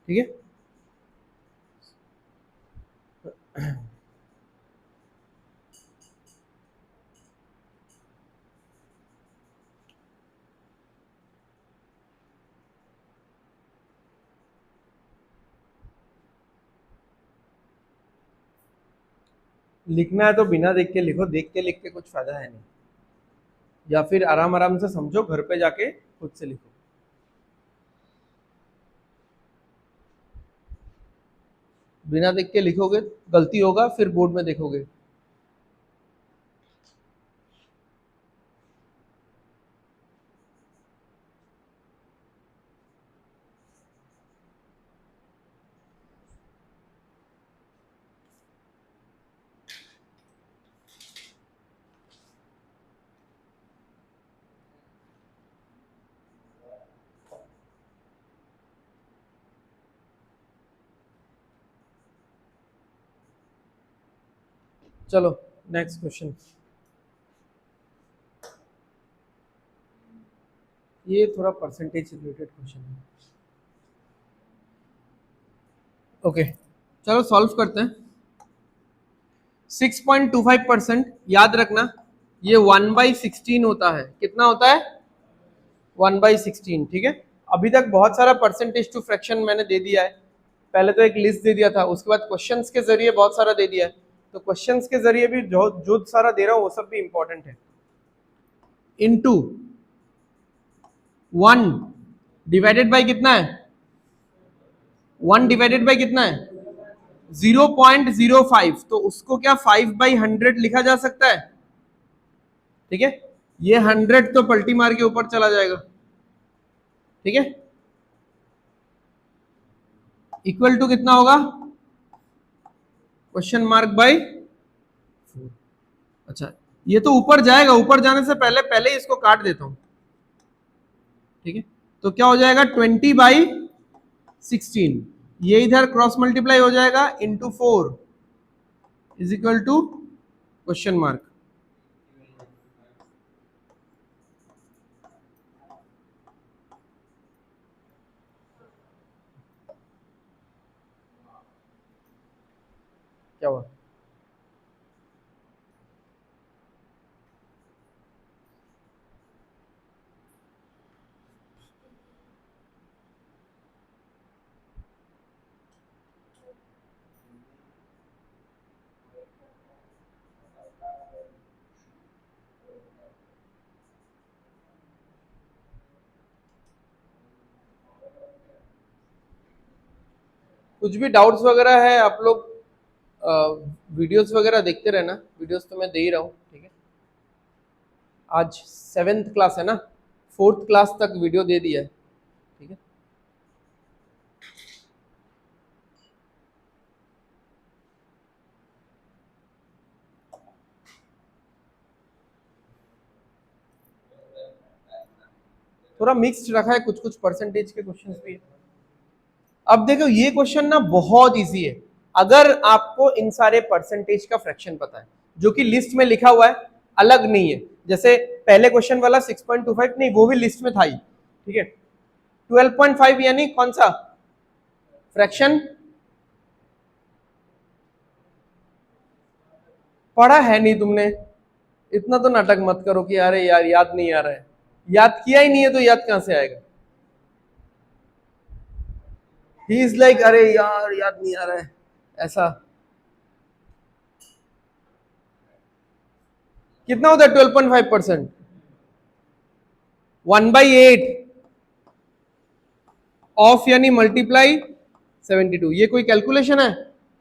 ठीक है। लिखना है तो बिना देख के लिखो, देख के लिख के कुछ फायदा है नहीं, या फिर आराम आराम से समझो, घर पे जाके खुद से लिखो। बिना देख के लिखोगे गलती होगा, फिर बोर्ड में देखोगे। चलो नेक्स्ट क्वेश्चन। ये थोड़ा परसेंटेज रिलेटेड क्वेश्चन है। ओके चलो सॉल्व करते हैं। 6.25%, याद रखना ये 1/16 होता है। कितना होता है? 1/16। ठीक है, अभी तक बहुत सारा परसेंटेज टू फ्रैक्शन मैंने दे दिया है। पहले तो एक लिस्ट दे दिया था, उसके बाद क्वेश्चंस के जरिए बहुत सारा दे दिया है। तो क्वेश्चंस के जरिए भी जो सारा दे रहा हूं वो सब भी इंपॉर्टेंट है। इनटू 1 डिवाइडेड बाय कितना है? 1 डिवाइडेड बाय कितना है? 0.05। तो उसको क्या 5/100 लिखा जा सकता है? ठीक है, ये 100 तो पलटी मार के ऊपर चला जाएगा। ठीक है, इक्वल टू कितना होगा? Question mark bye 4। अच्छा, ये तो ऊपर जाएगा, ऊपर जाने से पहले पहले इसको काट देता हूं। ठीक है, तो क्या हो जाएगा? 20/16। ये इधर क्रॉस मल्टीप्लाई हो जाएगा into 4 is equal to question mark. क्या हुआ? कुछ भी डाउट्स वगैरह है आप लोग वीडियोस वगैरह देखते रहना। वीडियोस तो मैं दे ही रहा हूँ। ठीक है, आज 7th क्लास है ना, 4th क्लास तक वीडियो दे दिया है। ठीक है, थोड़ा मिक्स्ड रखा है, कुछ कुछ परसेंटेज के क्वेश्चंस भी है। अब देखो ये क्वेश्चन ना बहुत इजी है, अगर आपको इन सारे परसेंटेज का फ्रैक्शन पता है, जो कि लिस्ट में लिखा हुआ है, अलग नहीं है। जैसे पहले क्वेश्चन वाला 6.25 नहीं, वो भी लिस्ट में था ही। ठीक है, 12.5 यानी कौन सा फ्रैक्शन? पढ़ा है नहीं तुमने? इतना तो नाटक मत करो कि अरे यार याद नहीं आ रहा है। याद किया ही नहीं है तो याद कहां से आएगा? ही इज लाइक अरे यार याद नहीं आ रहा है ऐसा। कितना होता है 12.5%? 1/8 ऑफ यानी मल्टीप्लाई 72। ये कोई कैलकुलेशन है?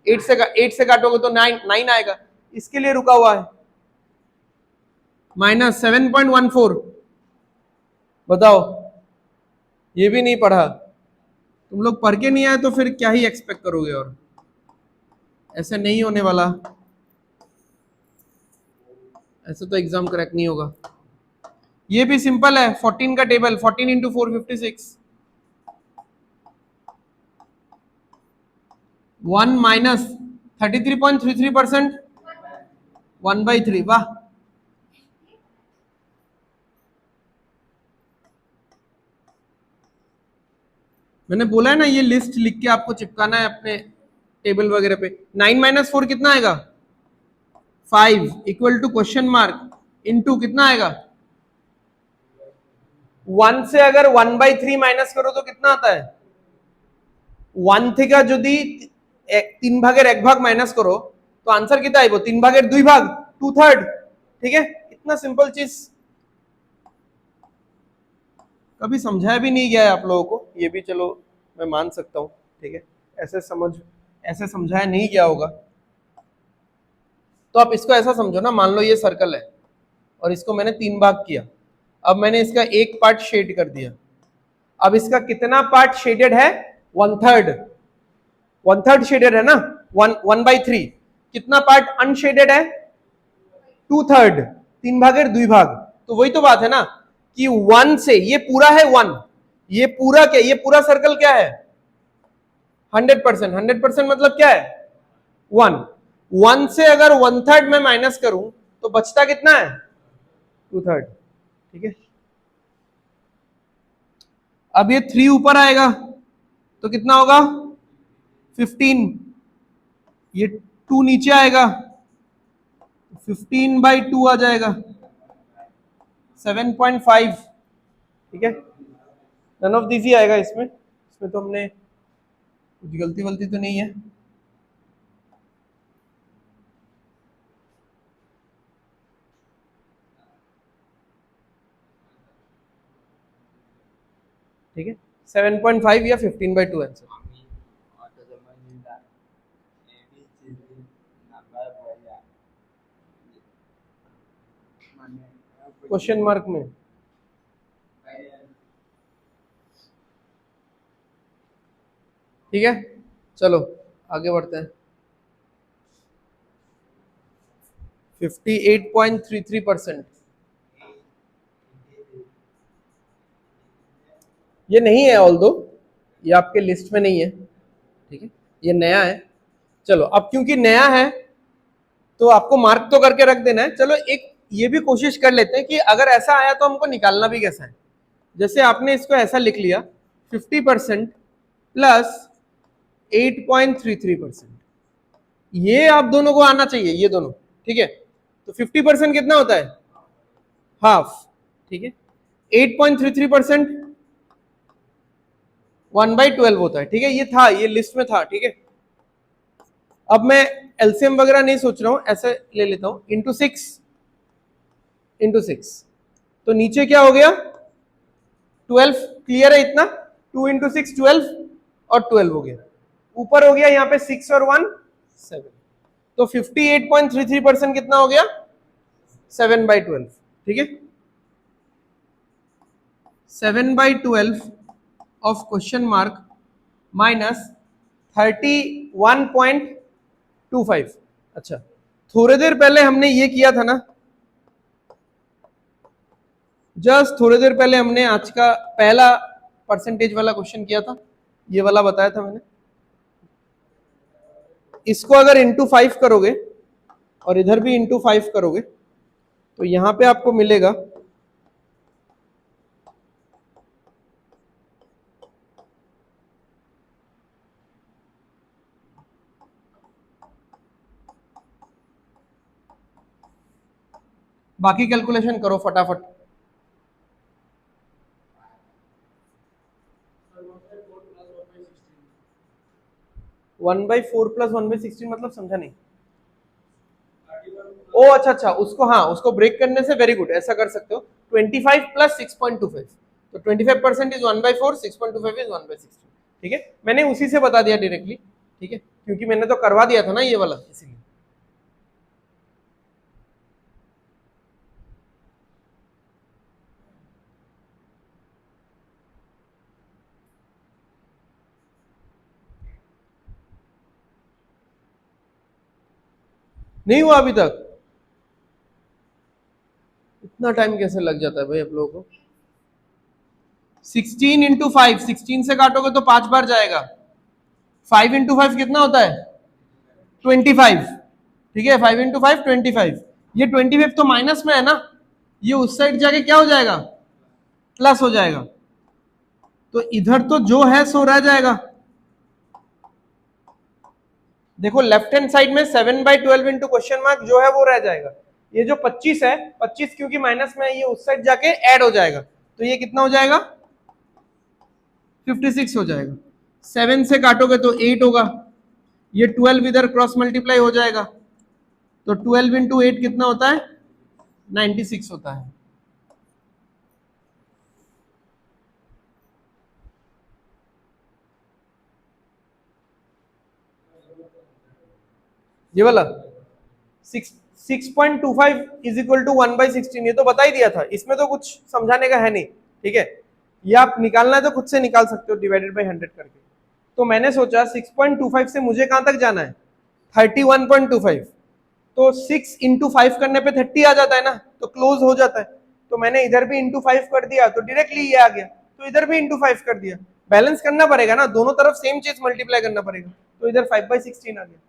8 से काटोगे तो 9 आएगा। इसके लिए रुका हुआ है -7.14। बताओ, ये भी नहीं पढ़ा? तुम लोग पढ़ के नहीं आए तो फिर क्या ही एक्सपेक्ट करोगे? और ऐसे नहीं होने वाला, ऐसे तो एग्जाम क्रैक नहीं होगा। ये भी सिंपल है, 14 का टेबल, 14 इंटू 4 56। 1 माइनस 33.33%, 1/3। वाह, मैंने बोला है ना, ये लिस्ट लिख के आपको चिपकाना है अपने टेबल वगैरह पे। 9 - 4 कितना आएगा? 5 equal to question mark into कितना आएगा? 1 से अगर 1/3 माइनस करो तो कितना आता है? 1 থেকে যদি 3/1 माइनस करो तो आंसर कितना आएगा? 3/2 2/3। ठीक है, इतना सिंपल चीज कभी समझाया भी नहीं गया है आप लोगों को, ये भी चलो मैं मान सकता हूँ। ठीक है, ऐसे समझाया नहीं गया होगा। तो आप इसको ऐसा समझो ना, मान लो ये सर्कल है और इसको मैंने 3 भाग किया। अब मैंने इसका एक पार्ट शेड कर दिया। अब इसका कितना पार्ट शेडेड है? 1/3। 1/3 शेडेड है ना, 1/3। कितना पार्ट अनशेडेड है? 2/3, 3/2। तो वही तो बात है ना कि 1 से, ये पूरा है 1, ये पूरा क्या, ये पूरा सर्कल क्या है? 100%। 100% मतलब क्या है? 1। 1 से अगर 1/3 में माइनस करूं तो बचता कितना है? 2/3। ठीक है, अब ये 3 ऊपर आएगा तो कितना होगा? 15। ये 2 नीचे आएगा, 15/2 आ जाएगा, 7.5। ठीक है, नन ऑफ दिस ही आएगा इसमें। इसमें तो हमने कुछ गलती वलती तो नहीं है। ठीक है, 7.5 या 15/2 आंसर। क्वेश्चन मार्क में ठीक है, चलो आगे बढ़ते हैं। 58.33%। ये नहीं है ऑल दो, ये आपके लिस्ट में नहीं है। ठीक है, ये नया है। चलो अब क्योंकि नया है तो आपको मार्क तो करके रख देना है। चलो एक ये भी कोशिश कर लेते हैं कि अगर ऐसा आया तो हमको निकालना भी कैसा है। जैसे आपने इसको ऐसा लिख लिया 50% प्लस 8.33%, ये आप दोनों को आना चाहिए, ये दोनों। ठीक है, तो 50% कितना होता है? हाफ। ठीक है, 8.33% 1/12 होता है। ठीक है, ये था, ये लिस्ट में था। ठीक है, अब मैं एलसीएम वगैरह नहीं सोच रहा हूं, ऐसे ले लेता हूं, इंटू 6 तो नीचे क्या हो गया? 12। क्लियर है इतना? 2 × 6 12 और 12 हो गया। ऊपर हो गया यहाँ पे 6 और 1 7। तो 58.33% कितना हो गया? 7/12। ठीक है, 7/12 ऑफ क्वेश्चन मार्क माइनस 31.25। अच्छा, थोड़ी देर पहले हमने ये किया था ना, जस्ट थोड़ी देर पहले हमने आज का पहला परसेंटेज वाला क्वेश्चन किया था, ये वाला बताया था मैंने। इसको अगर इंटू 5 करोगे और इधर भी इंटू 5 करोगे तो यहां पे आपको मिलेगा बाकी कैलकुलेशन करो फटाफट। 1/4 + 1/16 मतलब समझा नहीं। ओ अच्छा अच्छा, उसको हाँ, उसको ब्रेक करने से वेरी गुड, ऐसा कर सकते हो 25 + 6.25। तो 25% इज 1/4, 6.25 इज 1/16। ठीक है, मैंने उसी से बता दिया डायरेक्टली। ठीक है, क्योंकि मैंने तो करवा दिया था ना ये वाला, इसीलिए। नहीं हुआ अभी तक? इतना टाइम कैसे लग जाता है भाई आप लोगों को? 16 × 5, 16 से काटोगे तो 5 बार जाएगा। 5 × 5 कितना होता है? 25। ठीक है, 5 × 5 25। ये 25 तो माइनस में है ना, ये उस साइड जाके क्या हो जाएगा? प्लस हो जाएगा। तो इधर तो जो है सो रह जाएगा। देखो लेफ्ट हैंड साइड में 7/12 इंटू क्वेश्चन मार्क जो है वो रह जाएगा। ये जो 25 है, 25 क्योंकि माइनस में है, ये उस साइड जाके ऐड हो जाएगा। तो ये कितना हो जाएगा? 56 हो जाएगा। 7 से काटोगे तो 8 होगा। ये 12 इधर क्रॉस मल्टीप्लाई हो जाएगा, तो 12 × 8 कितना होता है? 96 होता है। ये वाला 6.25 इज इक्वल टू 1/16, ये तो बता ही दिया था, इसमें तो कुछ समझाने का है नहीं। ठीक है, ये आप निकालना है तो खुद से निकाल सकते हो डिवाइडेड बाय 100 करके। तो मैंने सोचा 6.25 से मुझे कहां तक जाना है? 31.25। तो 6 × 5 करने पे 30 आ जाता है ना, तो क्लोज हो जाता है। तो मैंने इधर भी इंटू 5 कर दिया तो डायरेक्टली ये आ गया, तो इधर भी इंटू 5 कर दिया। बैलेंस करना पड़ेगा ना, दोनों तरफ सेम चीज मल्टीप्लाई करना पड़ेगा, तो इधर 5/16 आ गया।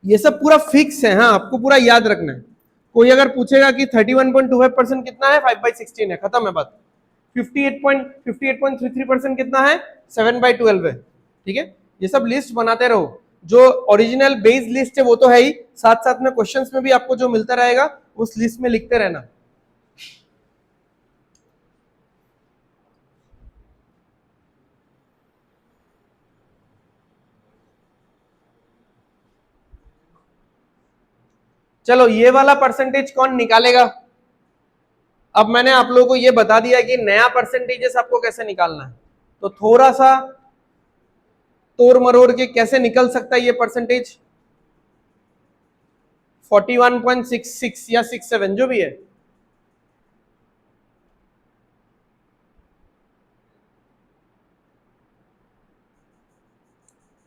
ये सब पूरा फिक्स है, हाँ आपको पूरा याद रखना है। कोई अगर पूछेगा कि 31.25% कितना है, 5/16 है, खत्म है बात। 58.33% कितना है, 7/12 है। ठीक है, ये सब लिस्ट बनाते रहो। जो ओरिजिनल बेस लिस्ट है वो तो है ही, साथ साथ में क्वेश्चंस में भी आपको जो मिलता रहेगा उस लिस्ट में लिखते रहना। चलो ये वाला परसेंटेज कौन निकालेगा? अब मैंने आप लोगों को ये बता दिया कि नया परसेंटेजेस आपको कैसे निकालना है, तो थोड़ा सा तोड़ मरोड़ के कैसे निकल सकता है ये परसेंटेज। 41.66 या 67 जो भी है,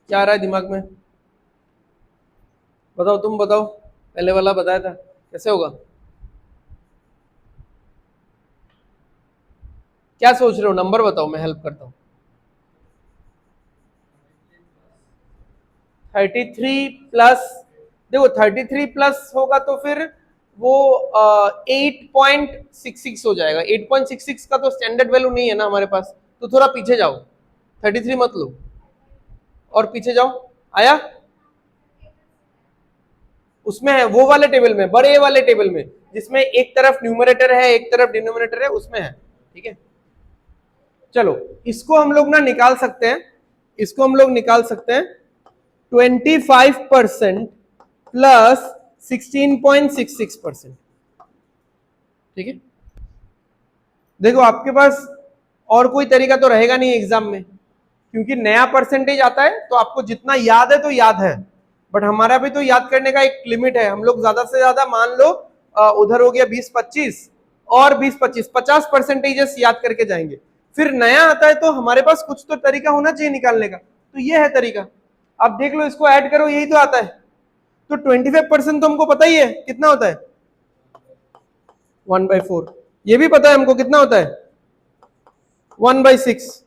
क्या आ रहा है दिमाग में? बताओ, तुम बताओ, पहले वाला बताया था, कैसे होगा? क्या सोच रहे हो, नंबर बताओ, मैं हेल्प करता हूँ। 33 प्लस, देखो 33 प्लस होगा तो फिर वो 8.66 हो जाएगा। 8.66 का तो स्टैंडर्ड वैल्यू नहीं है ना हमारे पास, तो थोड़ा पीछे जाओ, 33 मत लो और पीछे जाओ। आया? उसमें है, वो वाले टेबल में, बड़े वाले टेबल में, जिसमें एक तरफ न्यूमरेटर है एक तरफ डिनोमिनेटर है, उसमें है। ठीक है, चलो इसको हम लोग ना निकाल सकते हैं, इसको हम लोग निकाल सकते हैं 25% प्लस 16.66%। ठीक है, देखो आपके पास और कोई तरीका तो रहेगा नहीं एग्जाम में, क्योंकि नया परसेंटेज आता है तो आपको जितना याद है तो याद है, बट हमारा भी तो याद करने का एक लिमिट है। हम लोग ज्यादा से ज्यादा मान लो उधर हो गया 20-25 और 20-25 50% याद करके जाएंगे। फिर नया आता है तो हमारे पास कुछ तो तरीका होना चाहिए निकालने का, तो ये है तरीका। आप देख लो, इसको ऐड करो, यही तो आता है। तो 25% तो हमको पता ही है कितना होता है, 1/4। ये भी पता है हमको कितना होता है, 1/6।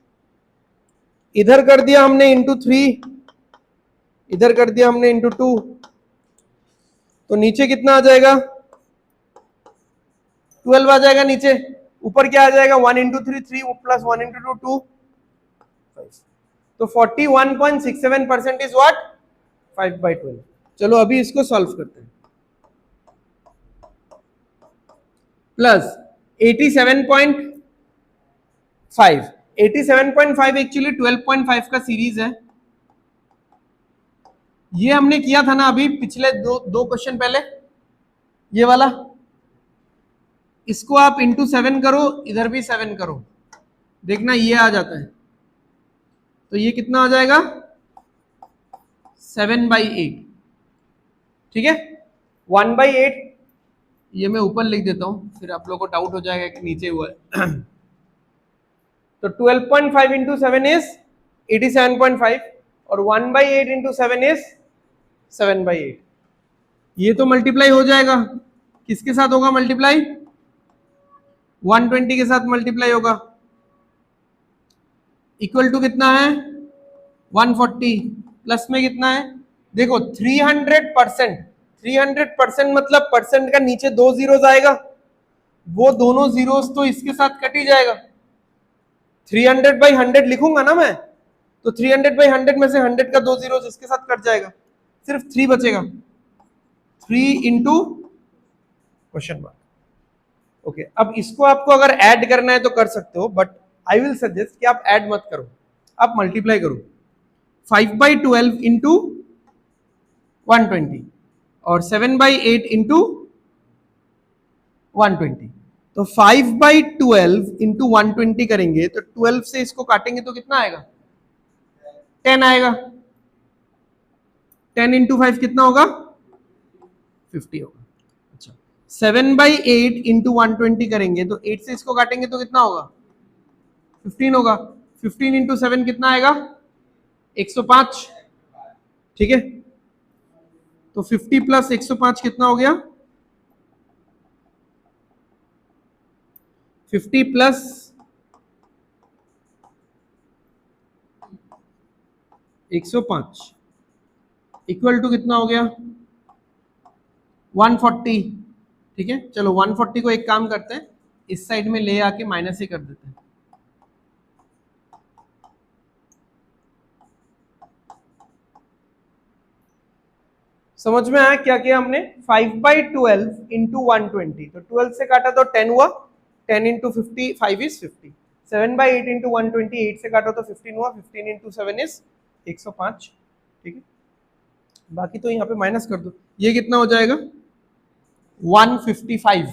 इधर कर दिया हमने इंटू 3, इधर कर दिया हमने इंटू 2, तो नीचे कितना आ जाएगा, 12 आ जाएगा नीचे। ऊपर क्या आ जाएगा, 1 into 3 3 प्लस 1 into 2 2, तो 41.67% इज व्हाट, 5/12। चलो अभी इसको सॉल्व करते हैं। प्लस 87.5, 87.5 एक्चुअली 12.5 का सीरीज है। ये हमने किया था ना अभी पिछले दो क्वेश्चन पहले, ये वाला। इसको आप इंटू 7 करो, इधर भी 7 करो, देखना ये आ जाता है। तो ये कितना आ जाएगा, 7/8। ठीक है, 1/8 ये मैं ऊपर लिख देता हूं, फिर आप लोगों को डाउट हो जाएगा कि नीचे हुआ है। तो 12.5 इंटू 7 इज 87.5 और 1/8 इंटू 7 इज 7/8। ये तो मल्टीप्लाई हो जाएगा, किसके साथ होगा मल्टीप्लाई, 120 के साथ मल्टीप्लाई होगा। इक्वल टू कितना है, 140। प्लस में कितना है, देखो 300%, 300% मतलब परसेंट का नीचे 2 जीरोस आएगा, वो दोनों जीरोस तो इसके साथ कट ही जाएगा। 300/100 लिखूंगा ना मैं, तो 300/100 में से 100 का 2 जीरोस इसके साथ कट जाएगा, सिर्फ 3 बचेगा। 3 इंटू क्वेश्चन मार्क। ओके, अब इसको आपको अगर ऐड करना है तो कर सकते हो, बट आई विल सजेस्ट कि आप ऐड मत करो, आप मल्टीप्लाई करो। 5/12 इंटू 120 और 7/8 इंटू 120। तो 5/12 इंटू 120 करेंगे तो 12 से इसको काटेंगे तो कितना आएगा, 10 आएगा। 10 इंटू 5 कितना होगा, 50 होगा। अच्छा, 7/8 इंटू 120 करेंगे तो 8 से इसको काटेंगे तो कितना होगा, 15 होगा। 15 इंटू 7 कितना आएगा, 105। ठीक है, तो 50 प्लस 105 कितना हो गया, 50 प्लस 105 इक्वल टू कितना हो गया 140। ठीक है, चलो 140 को एक काम करते हैं, इस साइड में ले आके माइनस ही कर देते हैं। समझ में आया क्या किया हमने? 5/12 इंटू 120, तो 12 से काटा तो 10 हुआ, 10 इंटू 50, 5 इज 50। 7/8 इंटू 120, 8 से काटा तो 15 हुआ, 15 इंटू 7 इज 105। ठीक है, बाकी तो यहाँ पे माइनस कर दो, ये कितना हो जाएगा 155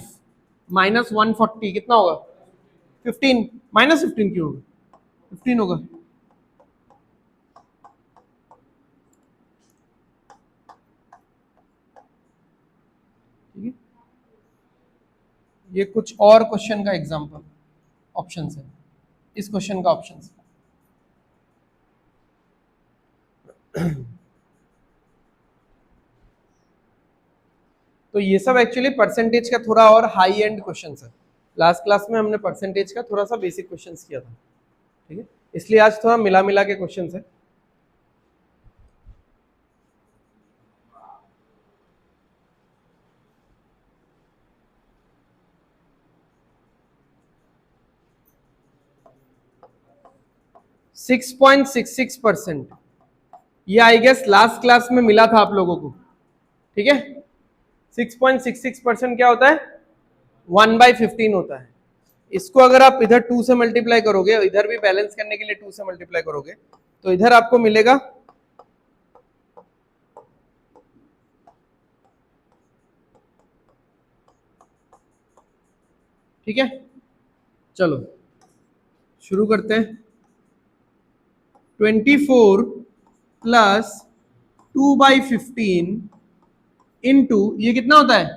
माइनस 140 कितना होगा 15, माइनस 15 क्यों होगा, 15 होगा। ठीक है, ये कुछ और क्वेश्चन का एग्जांपल ऑप्शन है, इस क्वेश्चन का ऑप्शन है। तो ये सब एक्चुअली परसेंटेज का थोड़ा और हाई एंड क्वेश्चन है। लास्ट क्लास में हमने परसेंटेज का थोड़ा सा बेसिक क्वेश्चन किया था। ठीक है, इसलिए आज थोड़ा मिला मिला के क्वेश्चन है। %6.66, ये आई गेस लास्ट क्लास में मिला था आप लोगों को। ठीक है, 6.66% क्या होता है 1/15 होता है। इसको अगर आप इधर 2 से मल्टीप्लाई करोगे, इधर भी बैलेंस करने के लिए 2 से मल्टीप्लाई करोगे, तो इधर आपको मिलेगा ठीक है, चलो शुरू करते हैं। 24 प्लस 2/15 इंटू ये कितना होता है,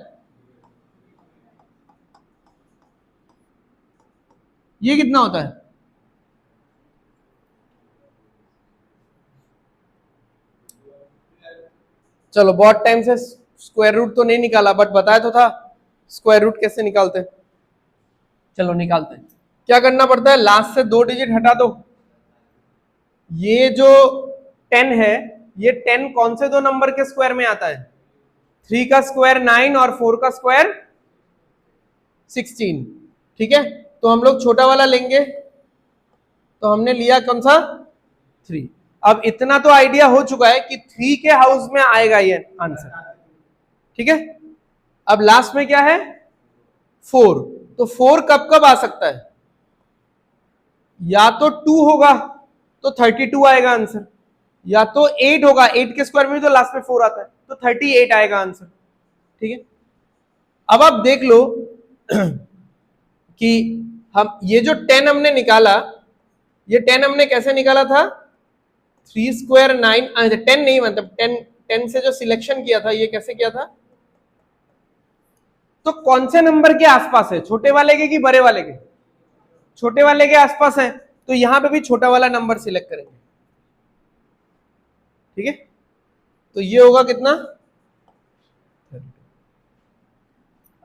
ये कितना होता है, चलो बहुत टाइम से स्क्वायर रूट तो नहीं निकाला, बट बताया तो था स्क्वायर रूट कैसे निकालते हैं। चलो निकालते हैं। क्या करना पड़ता है, लास्ट से 2 डिजिट हटा दो। ये जो 10 है, ये 10 कौन से दो नंबर के स्क्वायर में आता है, 3 का स्क्वायर 9 और 4 का स्क्वायर 16। ठीक है, तो हम लोग छोटा वाला लेंगे, तो हमने लिया कौन सा 3। अब इतना तो आइडिया हो चुका है कि 3 के हाउस में आएगा ये आंसर। ठीक है, अब लास्ट में क्या है 4, तो 4 कब कब आ सकता है, या तो 2 होगा तो 32 आएगा आंसर, या तो 8 होगा, 8 के स्क्वायर में तो लास्ट में 4 आता है, तो 38 आएगा आंसर। ठीक है, अब आप देख लो कि हम ये जो 10 हमने निकाला, ये 10 हमने कैसे निकाला था, 3 स्क्वायर 9, 10 नहीं, मतलब 10 से जो सिलेक्शन किया था, ये कैसे किया था, तो कौन से नंबर के आसपास है, छोटे वाले के कि बड़े वाले के, छोटे वाले के आसपास है, तो यहां पे भी छोटा वाला नंबर सिलेक्ट करेंगे। ठीक है, तो ये होगा कितना,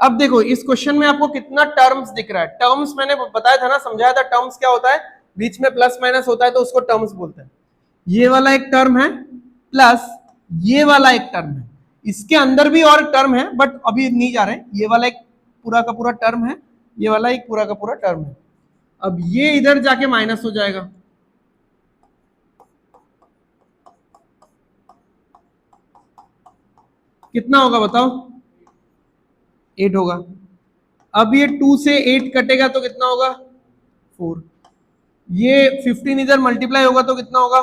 अब देखो इस क्वेश्चन में आपको कितना टर्म्स दिख रहा है, टर्म्स मैंने बताया था ना, समझाया था टर्म्स क्या होता है, बीच में प्लस माइनस होता है तो उसको टर्म्स बोलते हैं। ये वाला एक टर्म है प्लस ये वाला एक टर्म है, इसके अंदर भी और टर्म है बट अभी नहीं जा रहे, ये वाला एक पूरा का पूरा टर्म है, ये वाला एक पूरा का पूरा टर्म है। अब ये इधर जाके माइनस हो जाएगा, कितना होगा बताओ 8 होगा। अब ये 2 से 8 कटेगा तो कितना होगा 4, ये 15 इधर मल्टीप्लाई होगा तो कितना होगा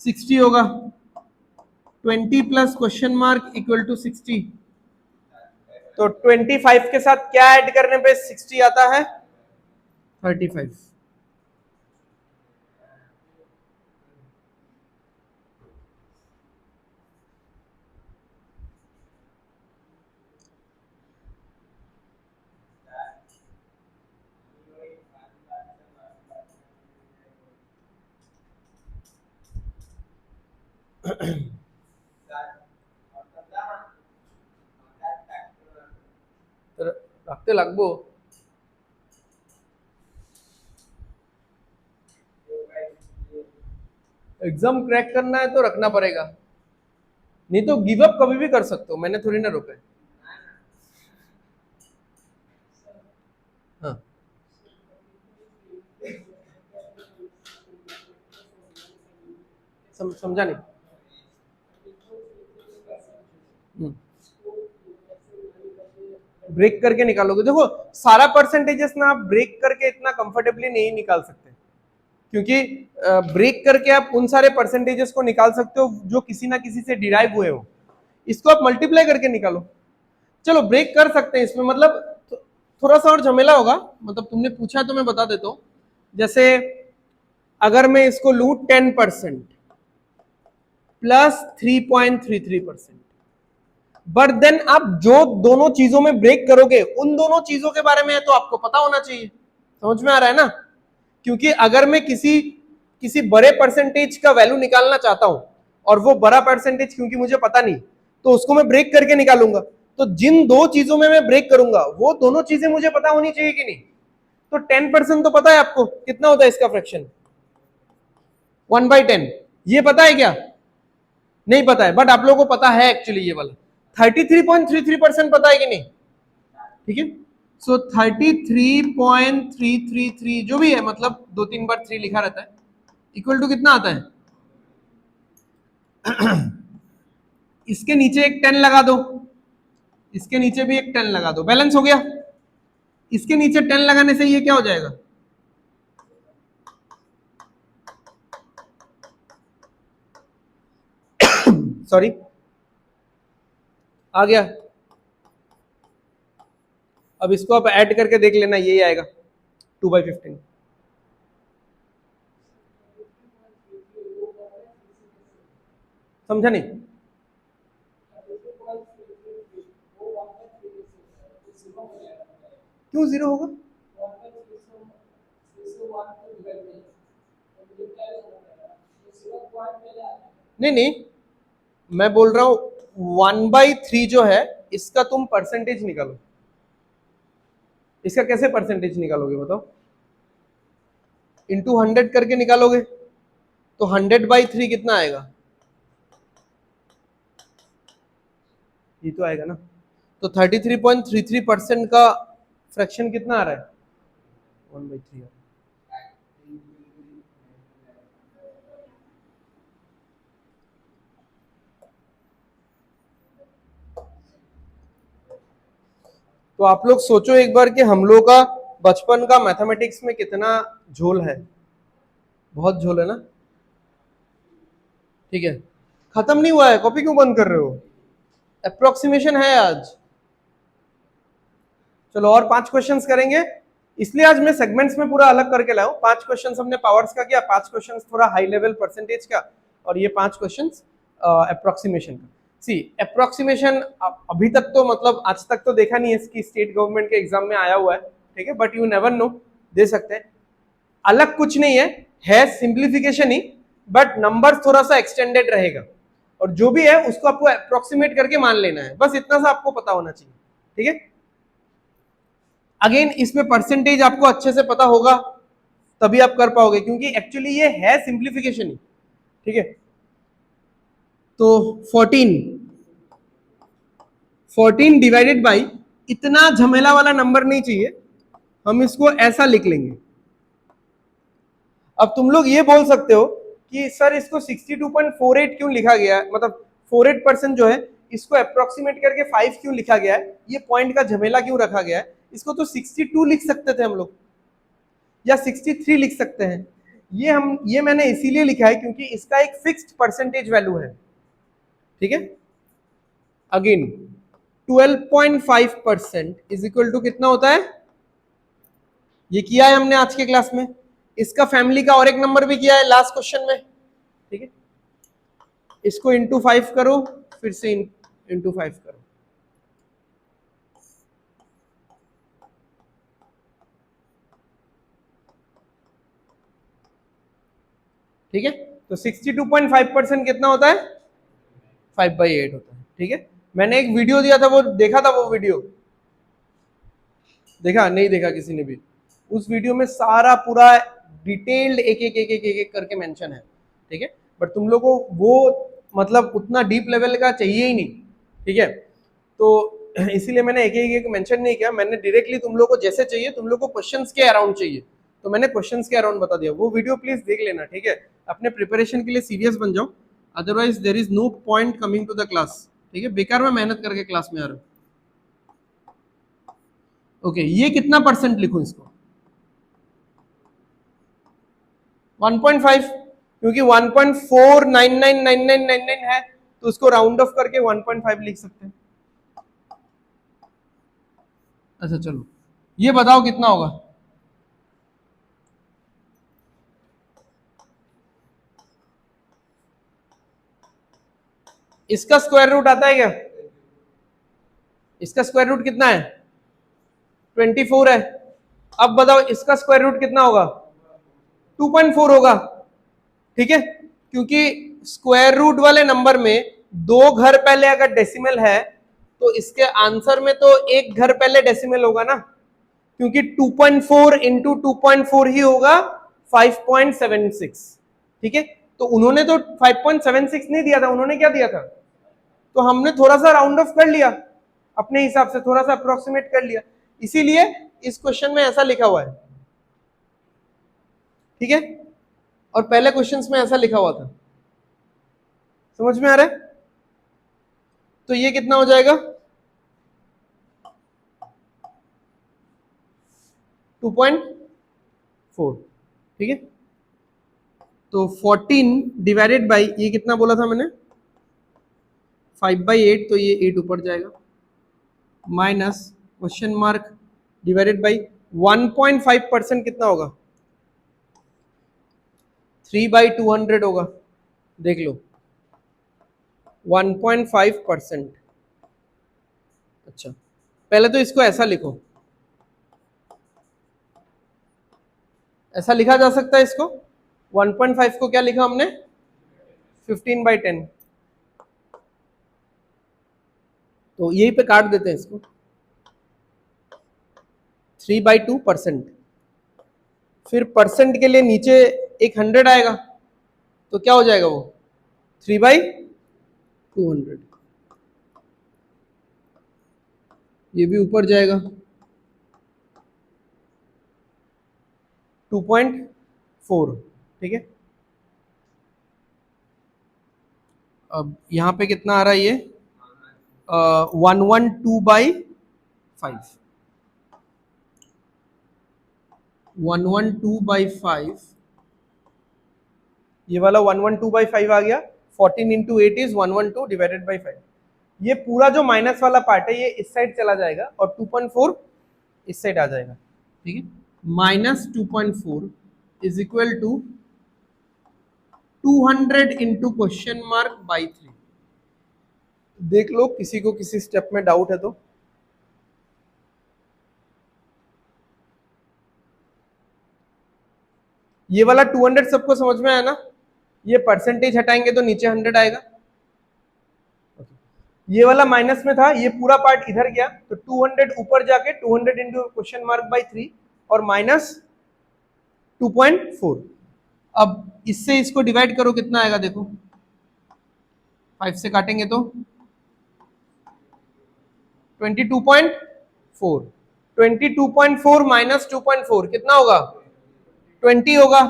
60 होगा, 20 plus question mark equal to 60, तो 25 के साथ क्या ऐड करने पे 60 आता है 35। রাখতে লাগবো, एग्जाम क्रैक करना है तो रखना पड़ेगा, नहीं तो गिव अप कभी भी कर सकते हो, मैंने थोड़ी ना रोका है। हाँ, समझा नहीं। ब्रेक करके निकालोगे, देखो सारा परसेंटेजेस ना आप ब्रेक करके इतना कंफर्टेबली नहीं निकाल सकते, क्योंकि ब्रेक करके आप उन सारे परसेंटेजेस को निकाल सकते हो जो किसी ना किसी से डिराइव हुए हो, इसको आप मल्टीप्लाई करके निकालो। चलो ब्रेक कर सकते हैं इसमें, मतलब थोड़ा सा और झमेला होगा, मतलब तुमने पूछा तो मैं बता देता हूं। जैसे अगर मैं इसको लू 10% प्लस 3.33%, बट देन आप जो दोनों चीजों में ब्रेक करोगे उन दोनों चीजों के बारे में है तो आपको पता होना चाहिए। समझ में आ रहा है ना? क्योंकि अगर मैं किसी किसी बड़े परसेंटेज का वैल्यू निकालना चाहता हूं और वो बड़ा परसेंटेज क्योंकि मुझे पता नहीं, तो उसको मैं ब्रेक करके निकालूंगा। तो जिन दो चीजों में मैं ब्रेक करूंगा वो दोनों चीजें मुझे पता होनी चाहिए कि नहीं? तो 10% तो पता है आपको कितना होता है इसका फ्रैक्शन, 1/10। ये पता है क्या? नहीं पता है, बट आप लोगों को पता है एक्चुअली ये वाला 33.33% पता है कि नहीं? ठीक है, सो 33.333 जो भी है, मतलब 2-3 बार 3 लिखा रहता है, इक्वल टू कितना आता है? इसके नीचे एक 10 लगा दो, इसके नीचे भी एक 10 लगा दो, बैलेंस हो गया। इसके नीचे 10 लगाने से ये क्या हो जाएगा? सॉरी, आ गया। अब इसको आप ऐड करके देख लेना, यही आएगा 2/15। समझा नहीं? क्यों जीरो होगा? नहीं नहीं, मैं बोल रहा हूं 1/3 जो है इसका तुम परसेंटेज निकालो। इसका कैसे परसेंटेज निकालोगे बताओ? इंटू 100 करके निकालोगे तो 100/3 कितना आएगा? ये तो आएगा ना। तो 33.33% का फ्रैक्शन कितना आ रहा है? 1/3। तो आप लोग सोचो एक बार कि हम लोग का बचपन का मैथमेटिक्स में कितना झोल है। बहुत झोल है ना? ठीक है, खत्म नहीं हुआ है, कॉपी क्यों बंद कर रहे हो? अप्रोक्सीमेशन है आज। चलो और 5 क्वेश्चंस करेंगे, इसलिए आज मैं सेगमेंट्स में पूरा अलग करके लाया हूं। 5 क्वेश्चंस हमने पावर्स का किया, 5 क्वेश्चंस थोड़ा हाई लेवल परसेंटेज का, और ये 5 क्वेश्चंस अप्रोक्सीमेशन का। सी अप्रोक्सीमेशन अभी तक तो, मतलब आज तक तो देखा नहीं है इसकी, स्टेट गवर्नमेंट के एग्जाम में आया हुआ है, ठीक है, बट यू नेवर नो, दे सकते हैं। अलग कुछ नहीं है सिंप्लीफिकेशन ही, बट नंबर थोड़ा सा एक्सटेंडेड रहेगा, और जो भी है उसको आपको अप्रोक्सीमेट करके मान लेना है, बस इतना सा आपको पता होना चाहिए। ठीक है, अगेन इसमें परसेंटेज आपको अच्छे से पता होगा तभी आप कर पाओगे, क्योंकि एक्चुअली ये है सिंप्लीफिकेशन ही। ठीक है, तो 14 डिवाइडेड बाई, इतना झमेला वाला नंबर नहीं चाहिए, हम इसको ऐसा लिख लेंगे। अब तुम लोग ये बोल सकते हो कि सर इसको 62.48 क्यों लिखा गया है, मतलब 48% जो है इसको अप्रोक्सीमेट करके 5 क्यों लिखा गया है, ये पॉइंट का झमेला क्यों रखा गया है? इसको तो 62 लिख सकते थे हम लोग, या 63 लिख सकते हैं। ये मैंने इसीलिए लिखा है क्योंकि इसका एक फिक्स्ड परसेंटेज वैल्यू है। ठीक है, अगेन 12.5% इज इक्वल टू कितना होता है? ये किया है हमने आज के क्लास में, इसका फैमिली का और एक नंबर भी किया है लास्ट क्वेश्चन में। ठीक है, इसको इंटू 5 करो, फिर से इंटू 5 करो। ठीक है, तो 62.5% कितना होता है? 5/8 होता है। ठीक है, मैंने एक वीडियो दिया था, वो देखा था? वो वीडियो देखा? नहीं देखा किसी ने भी? उस वीडियो में सारा पूरा डिटेल्ड एक एक एक एक एक, एक करके मेंशन है। ठीक है, बट तुम लोग को वो मतलब उतना डीप लेवल का चाहिए ही नहीं, ठीक है। तो इसीलिए मैंने एक मेंशन नहीं किया, मैंने डायरेक्टली तुम लोग को जैसे चाहिए, तुम लोग को क्वेश्चंस के अराउंड चाहिए, तो मैंने क्वेश्चंस के अराउंड बता दिया। वो वीडियो प्लीज देख लेना, ठीक है। अपने प्रिपरेशन के लिए सीरियस बन जाओ, otherwise there is no point coming to the class, ठीक है। बेकार में मेहनत करके क्लास में आ रहे हो। ओके, ये कितना परसेंट लिखूं इसको? 1.5, क्योंकि 1.4999999 है, तो उसको राउंड ऑफ करके 1.5 लिख सकते हैं। अच्छा चलो, ये बताओ कितना होगा? इसका स्क्वायर रूट आता है क्या? इसका स्क्वायर रूट कितना है? 24 है। अब बताओ इसका स्क्वायर रूट कितना होगा? 2.4 होगा, ठीक है। क्योंकि स्क्वायर रूट वाले नंबर में दो घर पहले अगर डेसिमल है, तो इसके आंसर में तो एक घर पहले डेसिमल होगा ना, क्योंकि 2.4 इंटू 2.4 ही होगा 5.76, ठीक है। तो उन्होंने तो 5.76 नहीं दिया था, उन्होंने क्या दिया था? तो हमने थोड़ा सा राउंड ऑफ कर लिया, अपने हिसाब से थोड़ा सा अप्रोक्सीमेट कर लिया, इसीलिए इस क्वेश्चन में ऐसा लिखा हुआ है, ठीक है। और पहले क्वेश्चंस में ऐसा लिखा हुआ था, समझ में आ रहा है? तो ये कितना हो जाएगा? 2.4, ठीक है। तो 14 डिवाइडेड बाई ये कितना बोला था मैंने? 5/8, तो ये 8 ऊपर जाएगा, minus question mark divided by 1.5% कितना होगा? 3/200 होगा, देख लो 1.5%। अच्छा, पहले तो इसको ऐसा लिखो, ऐसा लिखा जा सकता है इसको। 1.5 को क्या लिखा हमने? 15/10, तो यही पे काट देते हैं इसको। 3/2%, फिर परसेंट के लिए नीचे एक 100 आएगा, तो क्या हो जाएगा वो? 3/200, ये भी ऊपर जाएगा 2.4, ठीक है। अब यहाँ पे कितना आ रहा है ये? 112/5, 112/5, ये वाला 112/5 आ गया। 14 इंटू 8 इज 112 डिवाइडेड बाई 5। ये पूरा जो माइनस वाला पार्ट है ये इस साइड चला जाएगा और 2.4 इस साइड आ जाएगा, ठीक है। -2.4 is equal to 200 into question mark by 3। देख लो किसी को किसी स्टेप में डाउट है तो। ये वाला 200 सबको समझ में आया ना? ये परसेंटेज हटाएंगे तो नीचे 100 आएगा। ये वाला माइनस में था, ये पूरा पार्ट इधर गया, तो 200 ऊपर जाके 200 इंटू क्वेश्चन मार्क बाई 3 और माइनस 2.4। अब इससे इसको डिवाइड करो, कितना आएगा देखो, 5 से काटेंगे तो 22.4, 22.4 माइनस 2.4 कितना होगा? 20 होगा।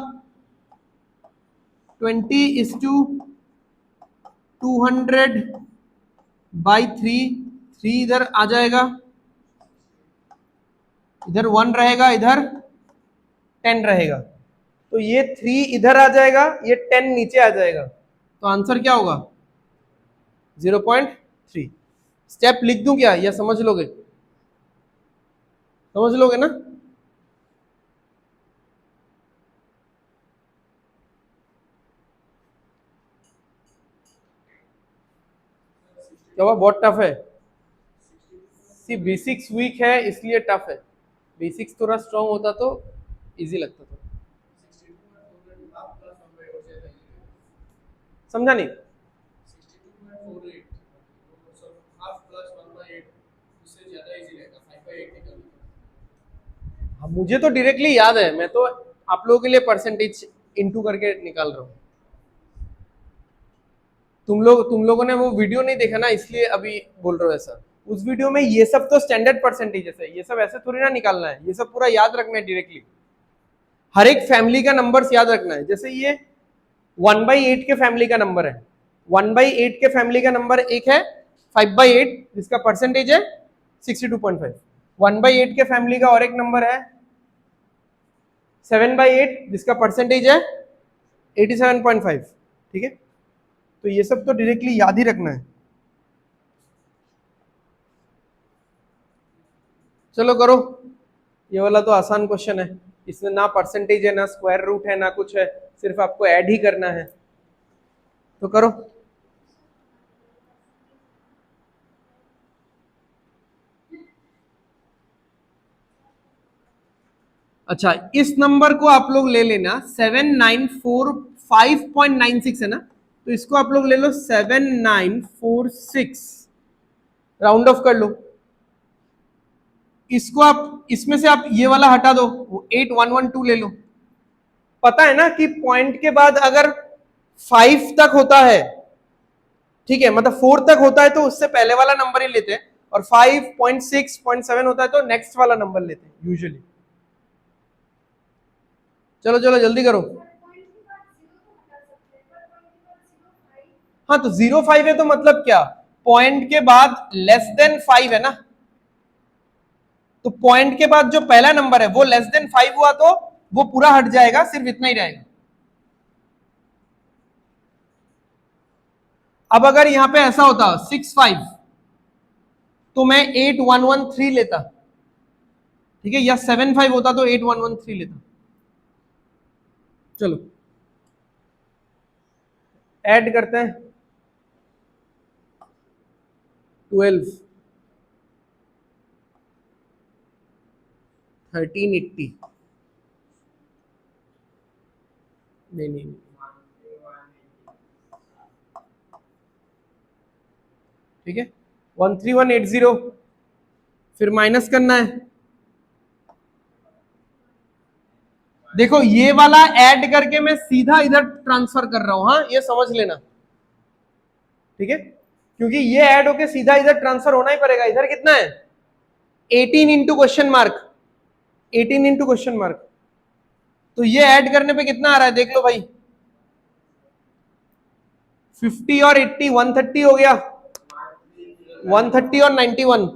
20/200/3, 3 इधर आ जाएगा, इधर 1 रहेगा, इधर 10 रहेगा, तो ये 3 इधर आ जाएगा, ये 10 नीचे आ जाएगा, तो आंसर क्या होगा? 0.3। स्टेप लिख दूं क्या या समझ लोगे? समझ लोगे ना? क्या हुआ, बहुत टफ है? सी बेसिक्स वीक है इसलिए टफ है, बेसिक्स थोड़ा स्ट्रांग होता तो इजी लगता था। समझा नहीं? हाँ, मुझे तो डायरेक्टली याद है, मैं तो आप लोगों के लिए परसेंटेज इनटू करके निकाल रहा हूँ। तुम लोगों ने वो वीडियो नहीं देखा ना, इसलिए अभी बोल रहे हो ऐसा। उस वीडियो में ये सब तो स्टैंडर्ड परसेंटेजेस है, ये सब ऐसे थोड़ी ना निकालना है, ये सब पूरा याद रखना है डायरेक्टली। हर एक फैमिली का नंबर याद रखना है। जैसे ये 1/8 के फैमिली का नंबर है, 1/8 के फैमिली का नंबर एक है 5/8 जिसका परसेंटेज है 62.5। 1/8 के फैमिली का और एक नंबर है 7/8 जिसका परसेंटेज है 87.5। ठीक है, तो ये सब तो डायरेक्टली याद ही रखना है। चलो करो, ये वाला तो आसान क्वेश्चन है, इसमें ना परसेंटेज है ना स्क्वायर रूट है ना कुछ है, सिर्फ आपको ऐड ही करना है, तो करो। अच्छा, इस नंबर को आप लोग ले लेना 7945.96 है ना, तो इसको आप लोग ले लो 7946, राउंड ऑफ कर लो। इसको आप इसमें से आप ये वाला हटा दो, 8112 ले लो। पता है ना कि पॉइंट के बाद अगर 5 तक होता है, ठीक है, मतलब 4 तक होता है तो उससे पहले वाला नंबर ही लेते हैं, और 5.6 0.7 होता है तो नेक्स्ट वाला नंबर लेते हैं यूजुअली। चलो चलो जल्दी करो। हाँ, तो 0.5 है तो मतलब क्या, पॉइंट के बाद लेस देन 5 है ना, तो पॉइंट के बाद जो पहला नंबर है वो लेस देन 5 हुआ तो वो पूरा हट जाएगा, सिर्फ इतना ही रहेगा। अब अगर यहां पे ऐसा होता 65 तो मैं 8113 लेता, ठीक है, या 75 होता तो 8113 लेता। चलो ऐड करते हैं 12 1380, नहीं नहीं नहीं, ठीक है, 13180, फिर माइनस करना है। देखो ये वाला ऐड करके मैं सीधा इधर ट्रांसफर कर रहा हूं, हाँ ये समझ लेना, ठीक है, क्योंकि ये ऐड होके सीधा इधर ट्रांसफर होना ही पड़ेगा। इधर कितना है 18 into question mark, 18 into question mark, तो ये ऐड करने पे कितना आ रहा है देख लो भाई, 50 और 80 130 हो गया, 130 और 91,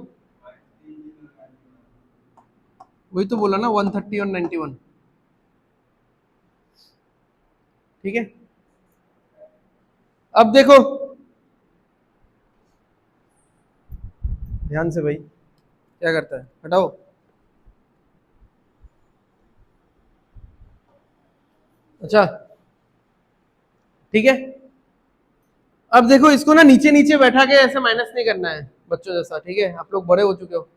वही तो बोला ना 130 और 91, ठीक है। अब देखो ध्यान से भाई, क्या करता है, हटाओ। अच्छा ठीक है, अब देखो इसको ना नीचे नीचे बैठा के ऐसे माइनस नहीं करना है बच्चों जैसा, ठीक है, आप लोग बड़े हो चुके हो।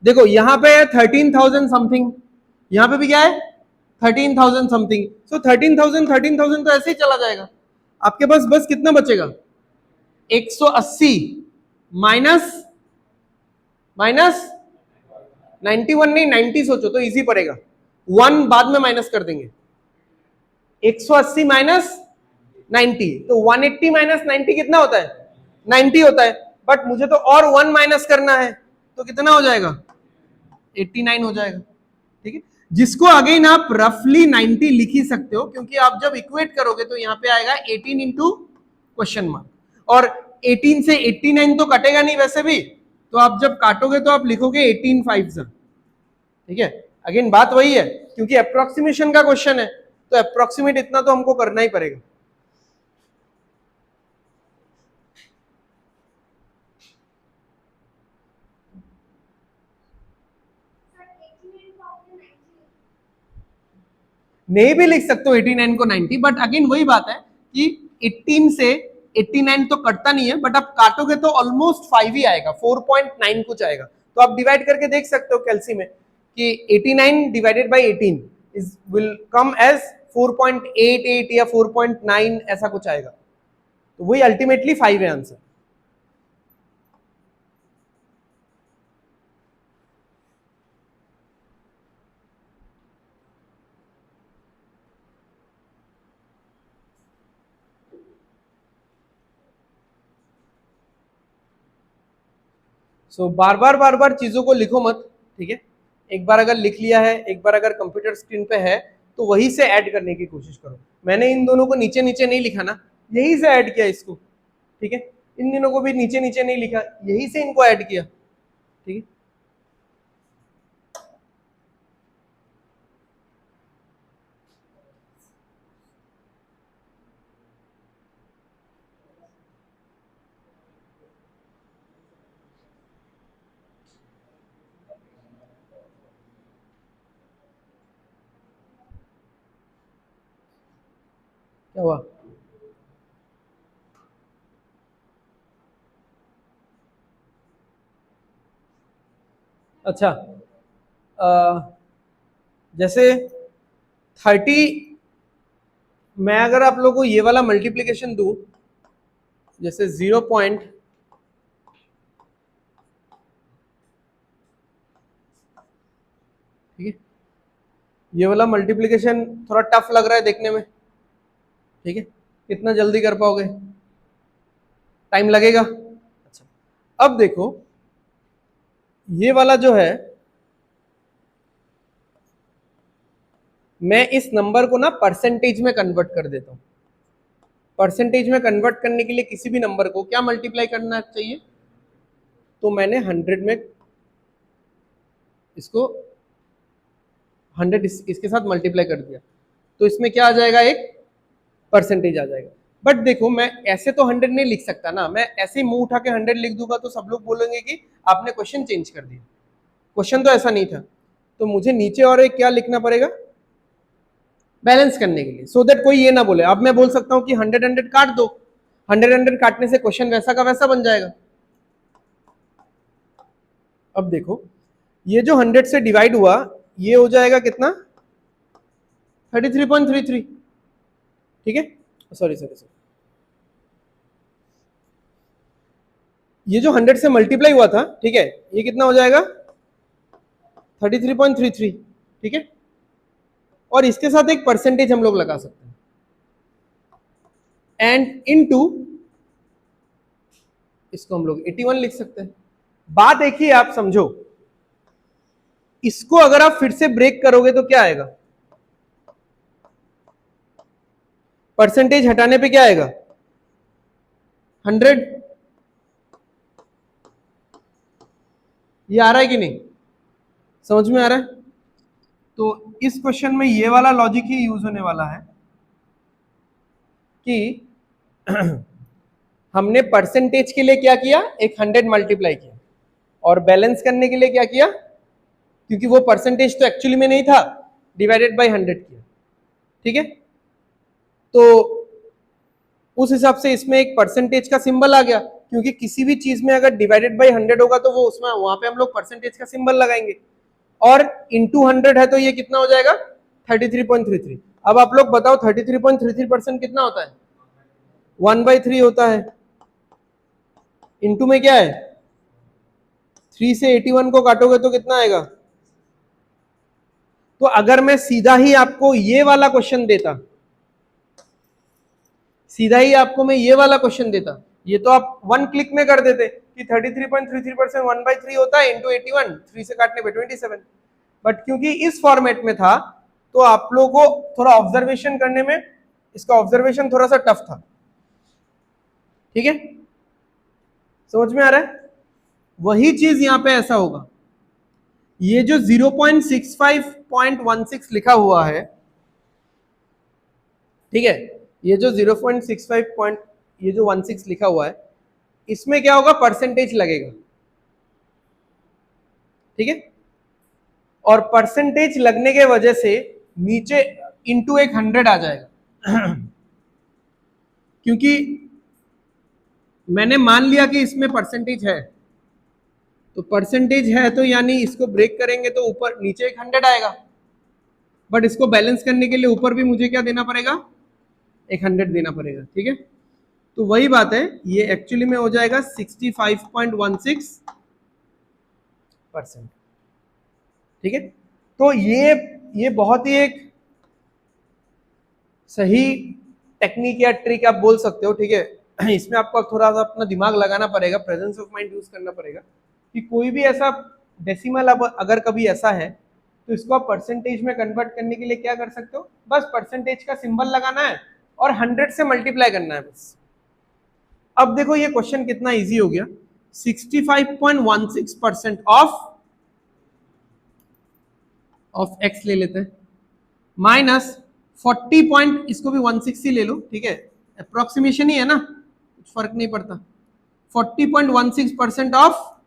देखो यहाँ पे है 13,000 समथिंग, यहाँ पे भी क्या है 13,000 समथिंग, सो 13,000 तो ऐसे ही चला जाएगा। आपके पास बस कितना बचेगा 180 माइनस माइनस 91 नहीं 90 सोचो तो इजी पड़ेगा, 1 बाद में माइनस कर देंगे, 180 माइनस 90, तो 180 माइनस 90 कितना होता है 90 होता है, बट मुझे तो और 1 माइनस करना है, तो कितना हो जाएगा 89 हो जाएगा, ठीक है। जिसको अगेन आप रफली 90 लिख ही सकते हो, क्योंकि आप जब इक्वेट करोगे तो यहां पे आएगा 18 इंटू क्वेश्चन मार्क, और 18 से 89 तो कटेगा नहीं वैसे भी, तो आप जब काटोगे तो आप लिखोगे 18 5, ठीक है। अगेन बात वही है, क्योंकि अप्रोक्सीमेशन का क्वेश्चन है तो अप्रोक्सीमेट इतना तो हमको करना ही पड़ेगा। नहीं भी लिख सकते हो 89 को 90, बट अगेन वही बात है कि 18 से 89 तो कटता नहीं है, बट आप काटोगे तो ऑलमोस्ट 5 ही आएगा, 4.9 कुछ आएगा, तो आप डिवाइड करके देख सकते हो कैलसी में कि 89 divided by 18 is will come as 4.88 या 4.9 ऐसा कुछ आएगा, तो वही अल्टीमेटली 5 है आंसर। सो बार बार चीजों को लिखो मत, ठीक है। एक बार अगर लिख लिया है, एक बार अगर कंप्यूटर स्क्रीन पे है, तो वहीं से ऐड करने की कोशिश करो। मैंने इन दोनों को नीचे नीचे नहीं लिखा ना, यहीं से ऐड किया इसको, ठीक है। इन दोनों को भी नीचे नीचे नहीं लिखा, यहीं से इनको ऐड किया, ठीक है। क्या हुआ? अच्छा, जैसे 30, मैं अगर आप लोगों को ये वाला मल्टीप्लीकेशन दूं, जैसे 0. ठीक है, ये वाला मल्टीप्लीकेशन थोड़ा टफ लग रहा है देखने में, ठीक है। कितना जल्दी कर पाओगे? टाइम लगेगा। अच्छा, अब देखो ये वाला जो है, मैं इस नंबर को ना परसेंटेज में कन्वर्ट कर देता हूं। परसेंटेज में कन्वर्ट करने के लिए किसी भी नंबर को क्या मल्टीप्लाई करना चाहिए? तो मैंने 100 में इसको 100 इसके साथ मल्टीप्लाई कर दिया, तो इसमें क्या आ जाएगा? एक परसेंटेज आ जाएगा। बट देखो मैं ऐसे तो 100 नहीं लिख सकता ना, मैं ऐसे ही मुंह उठा के 100 लिख दूंगा तो सब लोग बोलेंगे कि आपने क्वेश्चन चेंज कर दिया। क्वेश्चन तो ऐसा नहीं था, तो मुझे नीचे और एक क्या लिखना पड़ेगा बैलेंस करने के लिए, सो दैट कोई ये ना बोले। अब मैं बोल सकता हूं कि 100 काट दो, 100 काटने से क्वेश्चन वैसा का वैसा बन जाएगा। अब देखो ये जो 100 से डिवाइड हुआ, ये हो जाएगा कितना? 33.33, ठीक है। सॉरी सॉरी सॉरी, ये जो 100 से मल्टीप्लाई हुआ था, ठीक है, ये कितना हो जाएगा? 33.33, ठीक है। और इसके साथ एक परसेंटेज हम लोग लगा सकते हैं, एंड इनटू इसको हम लोग 81 लिख सकते हैं। बात देखिए, आप समझो, इसको अगर आप फिर से ब्रेक करोगे तो क्या आएगा? परसेंटेज हटाने पे क्या आएगा? 100। ये आ रहा है कि नहीं? समझ में आ रहा है? तो इस क्वेश्चन में ये वाला लॉजिक ही यूज होने वाला है कि हमने परसेंटेज के लिए क्या किया? एक 100 मल्टीप्लाई किया, और बैलेंस करने के लिए क्या किया? क्योंकि वो परसेंटेज तो एक्चुअली में नहीं था, डिवाइडेड बाय 100 किया, ठीक है। तो उस हिसाब से इसमें एक परसेंटेज का सिंबल आ गया, क्योंकि किसी भी चीज में अगर डिवाइडेड बाय 100 होगा तो वो उसमें वहां पे हम लोग परसेंटेज का सिंबल लगाएंगे, और इंटू 100 है तो ये कितना हो जाएगा? 33.33। अब आप लोग बताओ 33.33% कितना होता है? 1/3 होता है। इंटू में क्या है? 3 से 81 को काटोगे तो कितना आएगा? तो अगर मैं सीधा ही आपको ये वाला क्वेश्चन देता, सीधा ही आपको मैं ये वाला क्वेश्चन देता, ये तो आप 1 क्लिक में कर देते कि 33.33% 1/3 होता है इंटू 81, 3 से काटने पे 27। बट क्योंकि इस फॉर्मेट में था, तो आप लोगों को थोड़ा ऑब्जर्वेशन करने में, इसका ऑब्जर्वेशन थोड़ा सा टफ था, ठीक है। समझ में आ रहा है? वही चीज यहां पे ऐसा होगा। ये जो 0.65.16 लिखा हुआ है, ठीक है, ये जो 0.65 पॉइंट, ये जो 16 लिखा हुआ है, इसमें क्या होगा? परसेंटेज लगेगा, ठीक है। और परसेंटेज लगने के वजह से नीचे इंटू एक 100 आ जाएगा क्योंकि मैंने मान लिया कि इसमें परसेंटेज है, तो परसेंटेज है तो यानी इसको ब्रेक करेंगे तो ऊपर नीचे एक 100 आएगा, बट इसको बैलेंस करने के लिए ऊपर भी मुझे क्या देना पड़ेगा? एक 100 देना पड़ेगा, ठीक है। तो वही बात है, ये एक्चुअली में हो जाएगा 65.16%, ठीक है। तो ये बहुत ही एक सही टेक्निक या ट्रिक आप बोल सकते हो, ठीक है। इसमें आपको थोड़ा सा अपना दिमाग लगाना पड़ेगा, प्रेजेंस ऑफ माइंड यूज करना पड़ेगा, कि कोई भी ऐसा डेसिमल अब अगर कभी ऐसा है तो इसको आप परसेंटेज में कन्वर्ट करने के लिए क्या कर सकते हो, बस परसेंटेज का सिंबल लगाना है और 100 से मल्टीप्लाई करना है बस। अब देखो ये क्वेश्चन कितना इजी हो गया। 65.16% ऑफ एक्स ले लेते हैं, माइनस 40 पॉइंट, इसको भी 160 ले लो, ठीक है, अप्रोक्सीमेशन ही है ना, कुछ फर्क नहीं पड़ता। 40.16% ऑफ,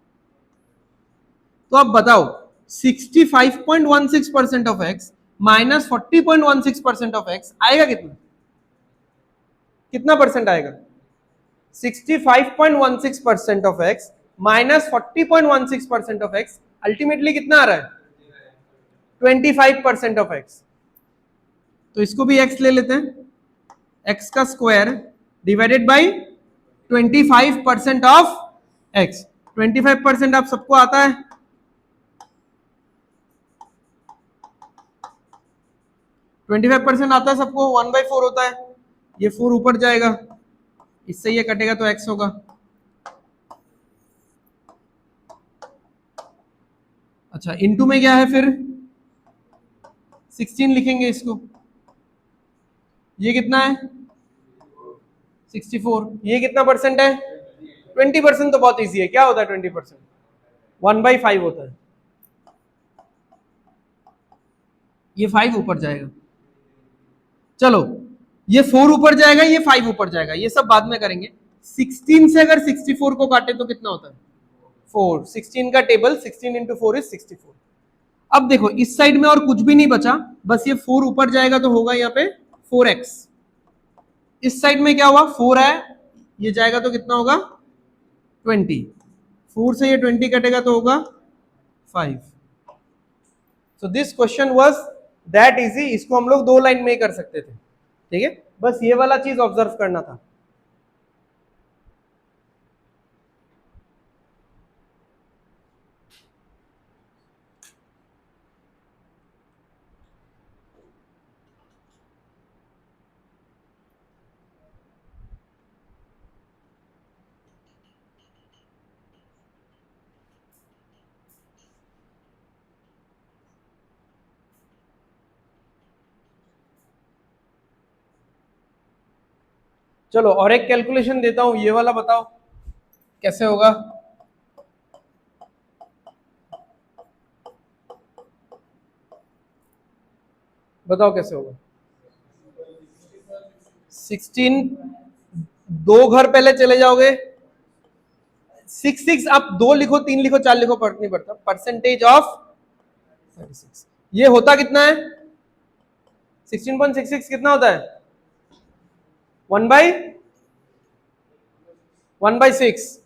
तो अब बताओ 65.16% of x minus 40.16% of x आएगा कितना, कितना परसेंट आएगा? 65.16% of x minus 40.16% of x ultimately कितना आ रहा है? 25% ऑफ एक्स। तो इसको भी एक्स ले लेते हैं, एक्स का square divided by 25% of x. 25% आप सबको आता है, 25% आता है सबको, 1/4 होता है, ये 4 ऊपर जाएगा, इससे ये कटेगा तो x होगा। अच्छा इनटू में क्या है फिर, 16 लिखेंगे इसको, ये कितना है 64, ये कितना परसेंट है 20%। तो बहुत इजी है, क्या होता है 20%? 1/5 होता है, ये 5 ऊपर जाएगा। चलो ये 4 ऊपर जाएगा, ये 5 ऊपर जाएगा, ये सब बाद में करेंगे। 16 से अगर 64 को काटे तो कितना होता है 4। 16 का टेबल 16 इंटू 4 इज 64। अब देखो इस साइड में और कुछ भी नहीं बचा, बस ये 4 ऊपर जाएगा तो होगा यहाँ पे 4x। इस साइड में क्या हुआ 4 है, ये जाएगा तो कितना होगा 20। 4 से ये 20 कटेगा तो होगा 5। So this question was that easy, इसको हम लोग 2 लाइन में ही कर सकते थे, ठीक है, बस ये वाला चीज ऑब्जर्व करना था। चलो और एक कैलकुलेशन देता हूं, ये वाला बताओ कैसे होगा। बताओ कैसे होगा। 16, 2 घर पहले चले जाओगे, 6 आप 2 लिखो 3 लिखो 4 लिखो फर्क नहीं पड़ता, परसेंटेज ऑफ 36, ये होता कितना है 16.66 कितना होता है 1/6।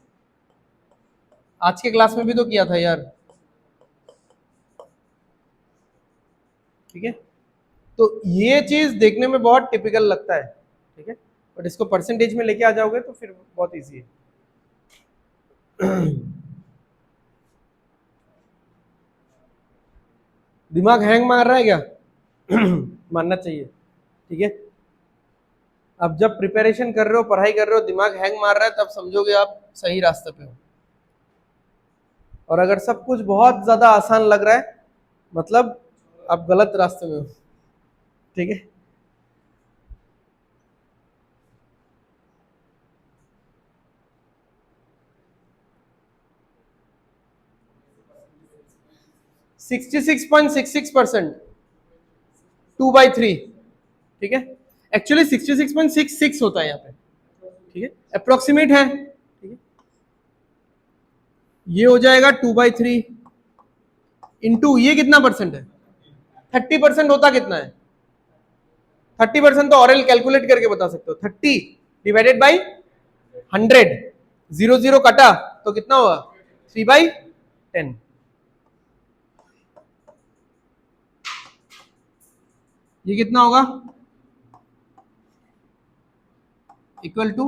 आज के क्लास में भी तो किया था यार, ठीक है, तो ये चीज देखने में बहुत टिपिकल लगता है, ठीक है, बट इसको परसेंटेज में लेके आ जाओगे तो फिर बहुत इजी है। दिमाग हैंग मार रहा है क्या? मानना चाहिए, ठीक है। अब जब प्रिपरेशन कर रहे हो, पढ़ाई कर रहे हो, दिमाग हैंग मार रहा है, तब समझोगे आप सही रास्ते पे हो। और अगर सब कुछ बहुत ज्यादा आसान लग रहा है, मतलब आप गलत रास्ते में हो, ठीक है। %66.66 2/3, ठीक है, एक्चुअली 66.66 होता है यहाँ पे, ठीक है, अप्रोक्सीमेट है, ठीक है। ये हो जाएगा 2/3 इंटू ये कितना परसेंट है 30%, होता कितना है 30%, तो ऑरल कैलकुलेट करके बता सकते हो। 30 डिवाइडेड बाई 100, 0 कटा तो कितना हुआ 3/10। ये कितना होगा इक्वल टू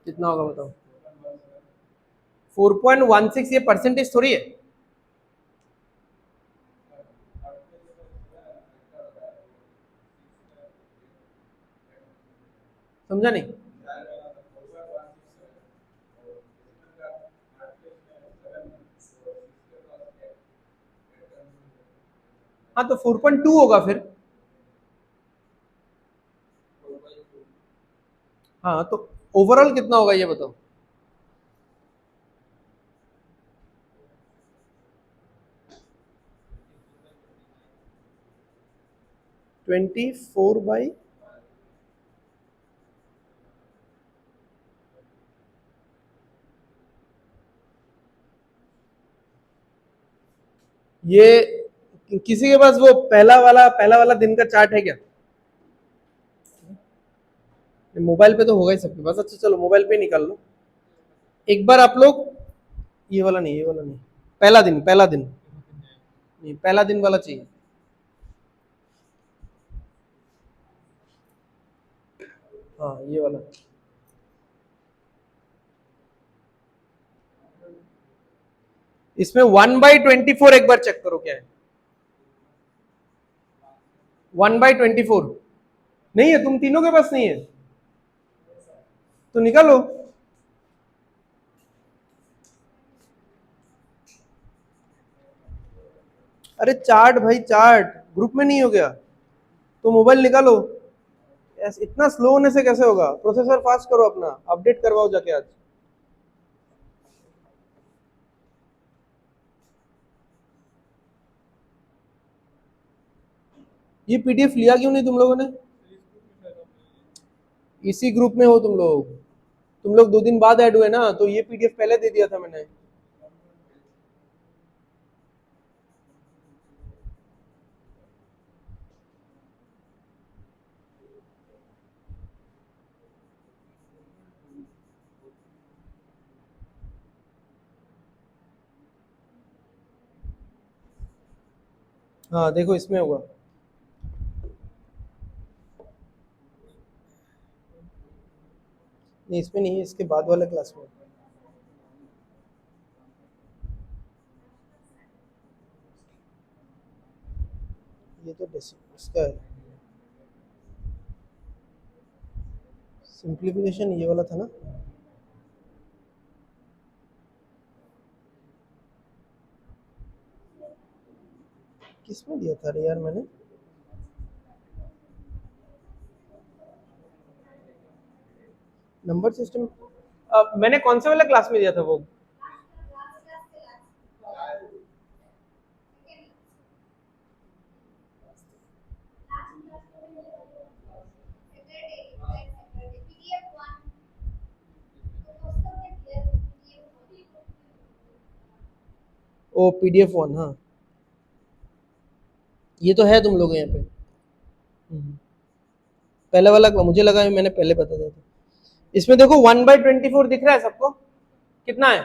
कितना होगा बताओ 4.16। ये परसेंटेज थोड़ी है, समझा नहीं? हाँ तो 4.2 होगा फिर। हाँ तो ओवरऑल कितना होगा ये बताओ। 24/, ये किसी के पास वो पहला वाला दिन का चार्ट है क्या? मोबाइल पे तो होगा ही सबके पास। अच्छा चलो मोबाइल पे निकाल लो एक बार आप लोग। ये वाला नहीं, ये वाला नहीं, पहला दिन नहीं, पहला दिन वाला चाहिए। हाँ ये वाला। इसमें 1/24 एक बार चेक करो क्या है। 1/24 नहीं है, तुम तीनों के पास नहीं है तो निकालो। अरे चार्ट भाई, चार्ट ग्रुप में नहीं हो गया तो मोबाइल निकालो। इतना स्लो होने से कैसे होगा? प्रोसेसर फास्ट करो अपना, अपडेट करवाओ जाके आज। ये पीडीएफ लिया क्यों नहीं तुम लोगों ने? इसी ग्रुप में हो तुम लोग 2 दिन बाद ऐड हुए ना, तो ये पीडीएफ पहले दे दिया था मैंने। हाँ देखो इसमें होगा। नहीं इसमें नहीं है, इसके बाद वाले क्लास में। ये तो इसका है सिंप्लीफिकेशन, ये वाला था ना। किसमें दिया था रे यार मैंने? नंबर सिस्टम मैंने कौन से वाला क्लास में दिया था वो? ओ PDF 1, हाँ ये तो है तुम लोग यहाँ पे। पहले वाला मुझे लगा मैंने पहले बता दिया था। इसमें देखो 1/24 दिख रहा है सबको, कितना है?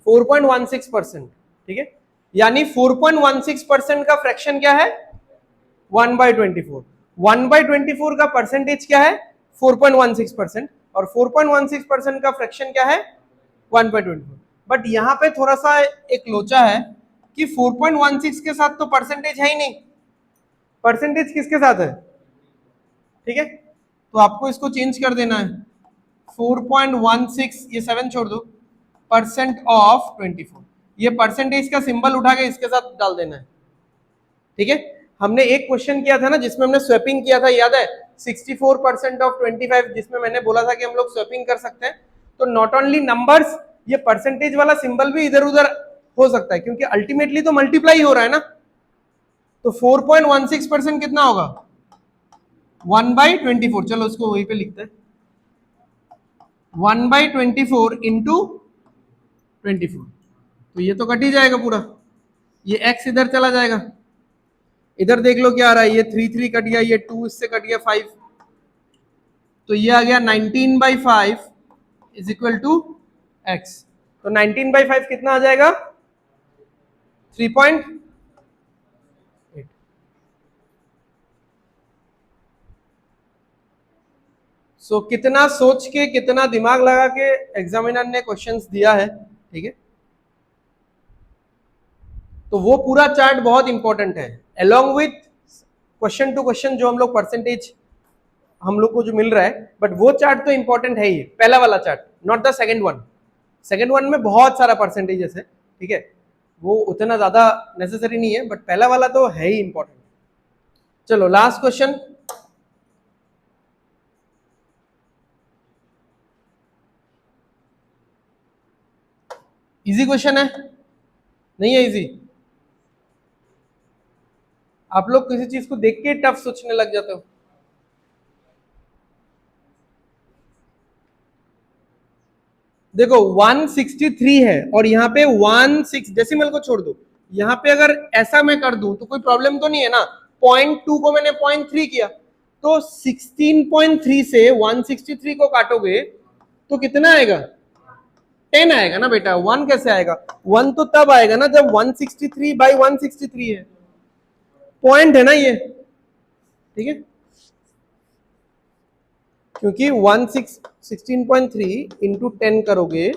4.16%। ठीक है, यानी 4.16% का फ्रैक्शन क्या है? 1/24। 1/24 का परसेंटेज क्या है? 4.16%। और 4.16% का फ्रैक्शन क्या है? 1/24। बट यहाँ पे थोड़ा सा एक लोचा है कि 4.16 के साथ तो परसेंटेज है ही नहीं। परसेंटेज किसके साथ है? ठीक है, तो आपको इसको चेंज कर देना है। 4.16, ये 7 छोड़ दो, परसेंट ऑफ 24, ये परसेंटेज का सिंबल उठा के इसके साथ डाल देना है। ठीक है, हमने एक क्वेश्चन किया था ना जिसमें हमने स्वैपिंग किया था, याद है? 64% ऑफ 25, जिसमें मैंने बोला था कि हम लोग स्वैपिंग कर सकते हैं। तो नॉट ओनली नंबर्स, ये परसेंटेज वाला सिंबल भी इधर उधर हो सकता है, क्योंकि अल्टीमेटली तो मल्टीप्लाई हो रहा है ना। तो 4.16% कितना होगा? 1/24। चलो उसको वहीं पे लिखते हैं, 1/24 इंटू 24। तो ये तो कट ही जाएगा पूरा, ये x इधर चला जाएगा। इधर देख लो क्या आ रहा है, ये 3 कट गया, ये 2 इससे कट गया 5, तो ये आ गया 19/5 इज इक्वल टू x। तो 19/5 कितना आ जाएगा? 3.8। सो कितना सोच के, कितना दिमाग लगा के एग्जामिनर ने क्वेश्चंस दिया है। ठीक है, तो वो पूरा चार्ट बहुत इंपॉर्टेंट है, along with question to question जो हम लोग परसेंटेज हम लोग को जो मिल रहा है। बट वो चार्ट तो इंपॉर्टेंट है ही, पहला वाला chart, not the second one. Second one में बहुत सारा परसेंटेजेस है। ठीक है, वो उतना ज्यादा नेसेसरी नहीं है, बट पहला वाला तो है ही इंपॉर्टेंट। चलो लास्ट क्वेश्चन। इजी क्वेश्चन है, नहीं है इजी? आप लोग किसी चीज को देख के टफ सोचने लग जाते हो। देखो 163 है और यहाँ पे 16 डेसिमल को छोड़ दो, यहाँ पे अगर ऐसा मैं कर दूं तो कोई प्रॉब्लम तो नहीं है ना। 0.2 को मैंने 0.3 किया, तो 16.3 से 163 को काटोगे तो कितना आएगा? 10 आएगा ना बेटा। 1 कैसे आएगा? 1 तो तब आएगा ना जब 163/163 है, पॉइंट है ना ये, ठीक है? क्योंकि 16.3 इंटू 10 करोगे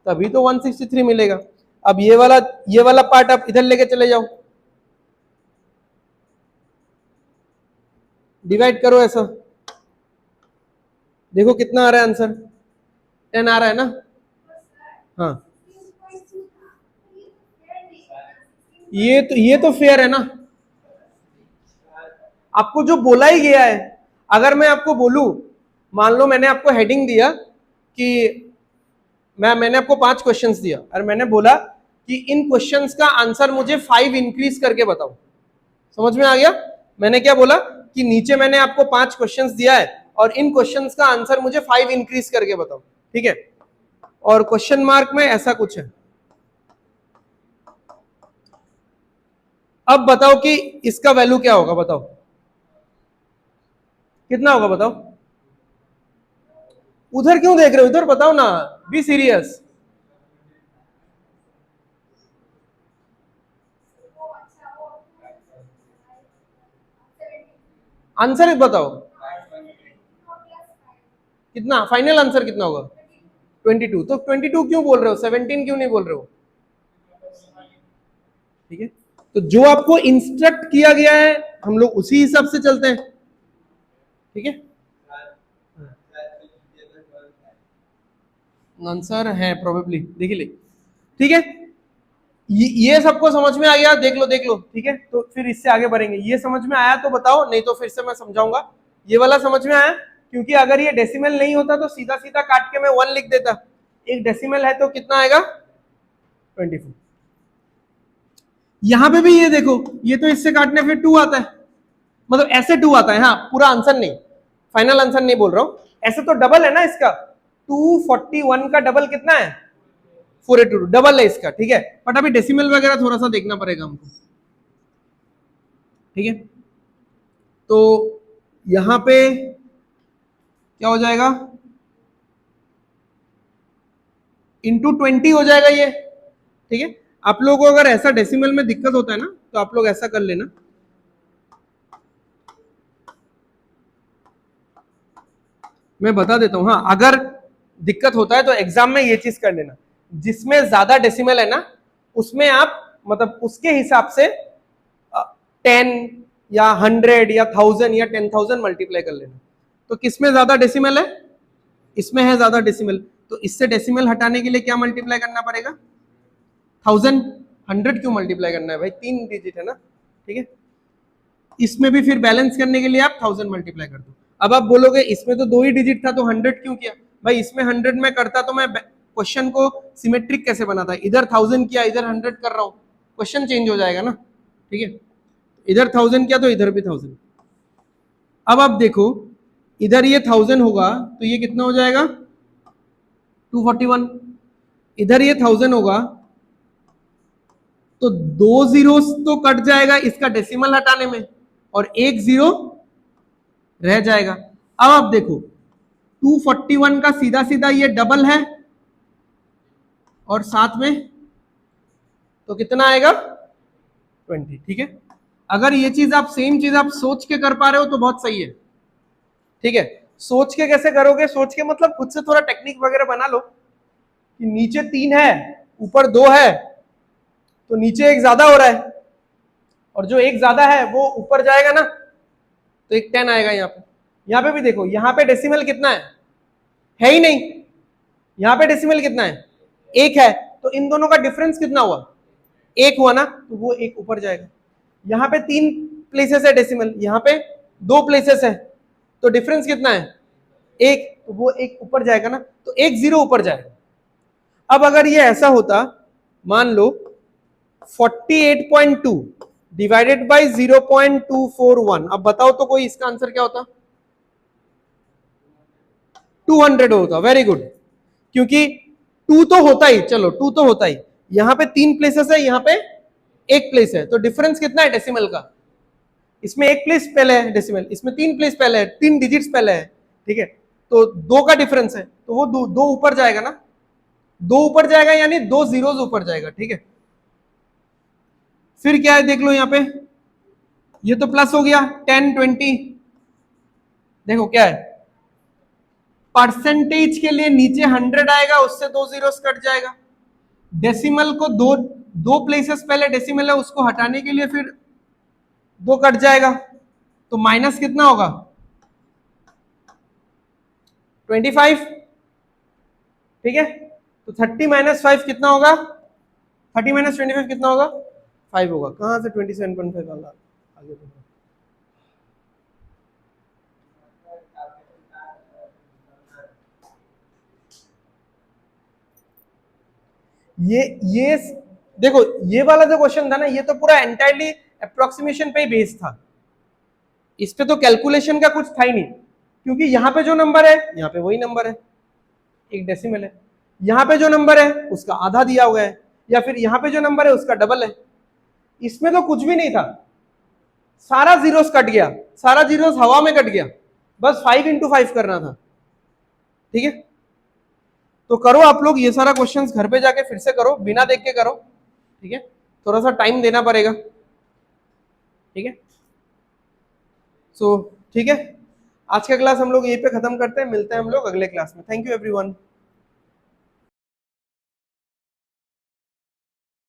तभी तो 163 मिलेगा। अब ये वाला पार्ट आप इधर लेके चले जाओ, डिवाइड करो ऐसा, देखो कितना आ रहा है आंसर? 10 आ रहा है ना? हाँ, ये तो फेयर है ना। आपको जो बोला ही गया है, अगर मैं आपको बोलूं, मान लो मैंने आपको हेडिंग दिया कि मैंने आपको 5 क्वेश्चंस दिया और मैंने बोला कि इन क्वेश्चंस का आंसर मुझे 5 इंक्रीज करके बताओ। समझ में आ गया? मैंने क्या बोला कि नीचे मैंने आपको 5 क्वेश्चंस दिया है और इन क्वेश्चंस का आंसर मुझे 5 इंक्रीज करके बताओ, ठीक है? और क्वेश्चन मार्क में ऐसा कुछ है। अब बताओ कि इसका वैल्यू क्या होगा, बताओ कितना होगा, बताओ। उधर क्यों देख रहे हो, इधर बताओ ना, बी सीरियस। आंसर बताओ कितना, फाइनल आंसर कितना होगा? 22। तो 22 क्यों बोल रहे हो, 17 क्यों नहीं बोल रहे हो? ठीक है, तो जो आपको इंस्ट्रक्ट किया गया है हम लोग उसी हिसाब से चलते हैं, ठीक है? आंसर है प्रोबेबली, देख ले, ठीक है? ये सबको समझ में आ गया? देख लो देख लो, ठीक है? तो फिर इससे आगे बढ़ेंगे। ये समझ में आया तो बताओ, नहीं तो फिर से मैं समझाऊंगा। ये वाला समझ में आया? क्योंकि अगर ये डेसिमल नहीं होता तो सीधा सीधा काट के मैं 1 लिख देता। एक डेसिमल है तो कितना आएगा? 24। यहां पे भी ये देखो, ये तो इससे काटने फिर 2 आता है, मतलब ऐसे 2 आता है। हाँ, पूरा आंसर नहीं, फाइनल आंसर नहीं बोल रहा हूं, ऐसे तो डबल है ना इसका। 241 का डबल कितना है? 482, डबल है इसका, ठीक है? बट अभी डेसिमल वगैरह थोड़ा सा देखना पड़ेगा हमको, ठीक है? तो यहां पे क्या हो जाएगा? इंटू 20 हो जाएगा ये, ठीक है? आप लोगों को अगर ऐसा डेसिमल में दिक्कत होता है ना तो आप लोग ऐसा कर लेना, मैं बता देता हूं। हाँ, अगर दिक्कत होता है तो एग्जाम में ये चीज कर लेना, जिसमें ज्यादा डेसिमल है ना उसमें आप मतलब उसके हिसाब से 10 या 100 या 1000 या 10,000 मल्टीप्लाई कर लेना। तो किसमें ज्यादा डेसिमल है? इसमें है ज्यादा डेसिमल, तो इससे डेसिमल हटाने के लिए क्या मल्टीप्लाई करना पड़ेगा? 1000। 100 क्यों मल्टीप्लाई करना है भाई, 3 डिजिट है ना, ठीक है? इसमें भी फिर बैलेंस करने के लिए आप 1000 मल्टीप्लाई कर दो। अब आप बोलोगे इसमें तो 2 ही डिजिट था तो 100 क्यों किया? भाई इसमें 100 में करता तो मैं क्वेश्चन को सिमेट्रिक कैसे बनाता, इधर 1000 किया इधर 100 कर रहा हूं, क्वेश्चन चेंज हो जाएगा ना, ठीक है? इधर 1000 किया तो इधर भी 1000। अब आप देखो, इधर ये 1000 होगा तो ये कितना हो जाएगा? 241। इधर ये 1000 होगा तो 2 जीरो तो कट जाएगा इसका डेसिमल हटाने में और 1 जीरो रह जाएगा। अब आप देखो 241 का सीधा सीधा ये डबल है और साथ में तो कितना आएगा? 20, ठीक है? अगर ये चीज आप सेम चीज आप सोच के कर पा रहे हो तो बहुत सही है, ठीक है? सोच के कैसे करोगे? सोच के मतलब खुद से थोड़ा टेक्निक वगैरह बना लो कि नीचे 3 है ऊपर 2 है तो नीचे एक ज्यादा हो रहा है और जो एक ज्यादा है वो ऊपर जाएगा ना तो एक 10 आएगा। यहाँ पे भी देखो, यहाँ पे डेसिमल कितना है ही नहीं, यहाँ पे डेसिमल कितना है? 1 है, तो इन दोनों का डिफरेंस कितना हुआ? एक हुआ ना तो वो एक ऊपर जाएगा। यहाँ पे 3 प्लेसेस है डेसिमल, यहाँ पे 2 प्लेसेस है, तो डिफरेंस कितना है? एक, तो वो एक ऊपर जाएगा ना, तो एक 0 ऊपर जाएगा। अब अगर ये ऐसा होता, मान लो 48.2 डिवाइडेड बाई 0.241, अब बताओ तो कोई इसका आंसर क्या होता? 200 होता। वेरी गुड, क्योंकि 2 तो होता ही, चलो 2 तो होता ही, यहां पे 3 प्लेसेस है, यहां पे एक प्लेस है, तो डिफरेंस कितना है डेसिमल का? इसमें एक प्लेस पहले है डेसिमल, इसमें 3 प्लेस पहले है, 3 डिजिट्स पहले है, ठीक है, तो 2 का डिफरेंस है, तो वो 2 ऊपर जाएगा ना, 2 ऊपर जाएगा यानी 2 जीरोस ऊपर जाएगा, ठीक है। फिर क्या है देख लो यहाँ पे, ये तो प्लस हो गया 10 20, देखो क्या है, परसेंटेज के लिए नीचे 100 आएगा, उससे 2 जीरोस कट जाएगा। डेसिमल को दो प्लेसेस पहले डेसिमल है, उसको हटाने के लिए फिर 2 कट जाएगा, तो माइनस कितना होगा? 25, ठीक है। तो 30 माइनस 5 कितना होगा? 30 माइनस 25 कितना होगा? 5 होगा। कहां से 27.5 वाला आगे तो ये देखो, ये वाला जो क्वेश्चन था ना, ये तो पूरा एंटायरली अप्रोक्सीमेशन पे ही बेस्ड था, इस पे तो कैलकुलेशन का कुछ था ही नहीं, क्योंकि यहाँ पे जो नंबर है यहाँ पे वही नंबर है, एक डेसिमल है, यहाँ पे जो नंबर है उसका आधा दिया हुआ है, या फिर यहाँ पे जो नंबर है उसका डबल है। इसमें तो कुछ भी नहीं था, सारा जीरोस कट गया, सारा जीरोस हवा में कट गया, बस 5 इंटू 5 करना था, ठीक है। तो करो आप लोग ये सारा क्वेश्चंस घर पे जाके फिर से करो, बिना देख के करो, ठीक है, थोड़ा सा टाइम देना पड़ेगा, ठीक है। सो ठीक है, आज का क्लास हम लोग यहीं पे खत्म करते हैं, मिलते हैं हम लोग अगले क्लास में। Thank you everyone.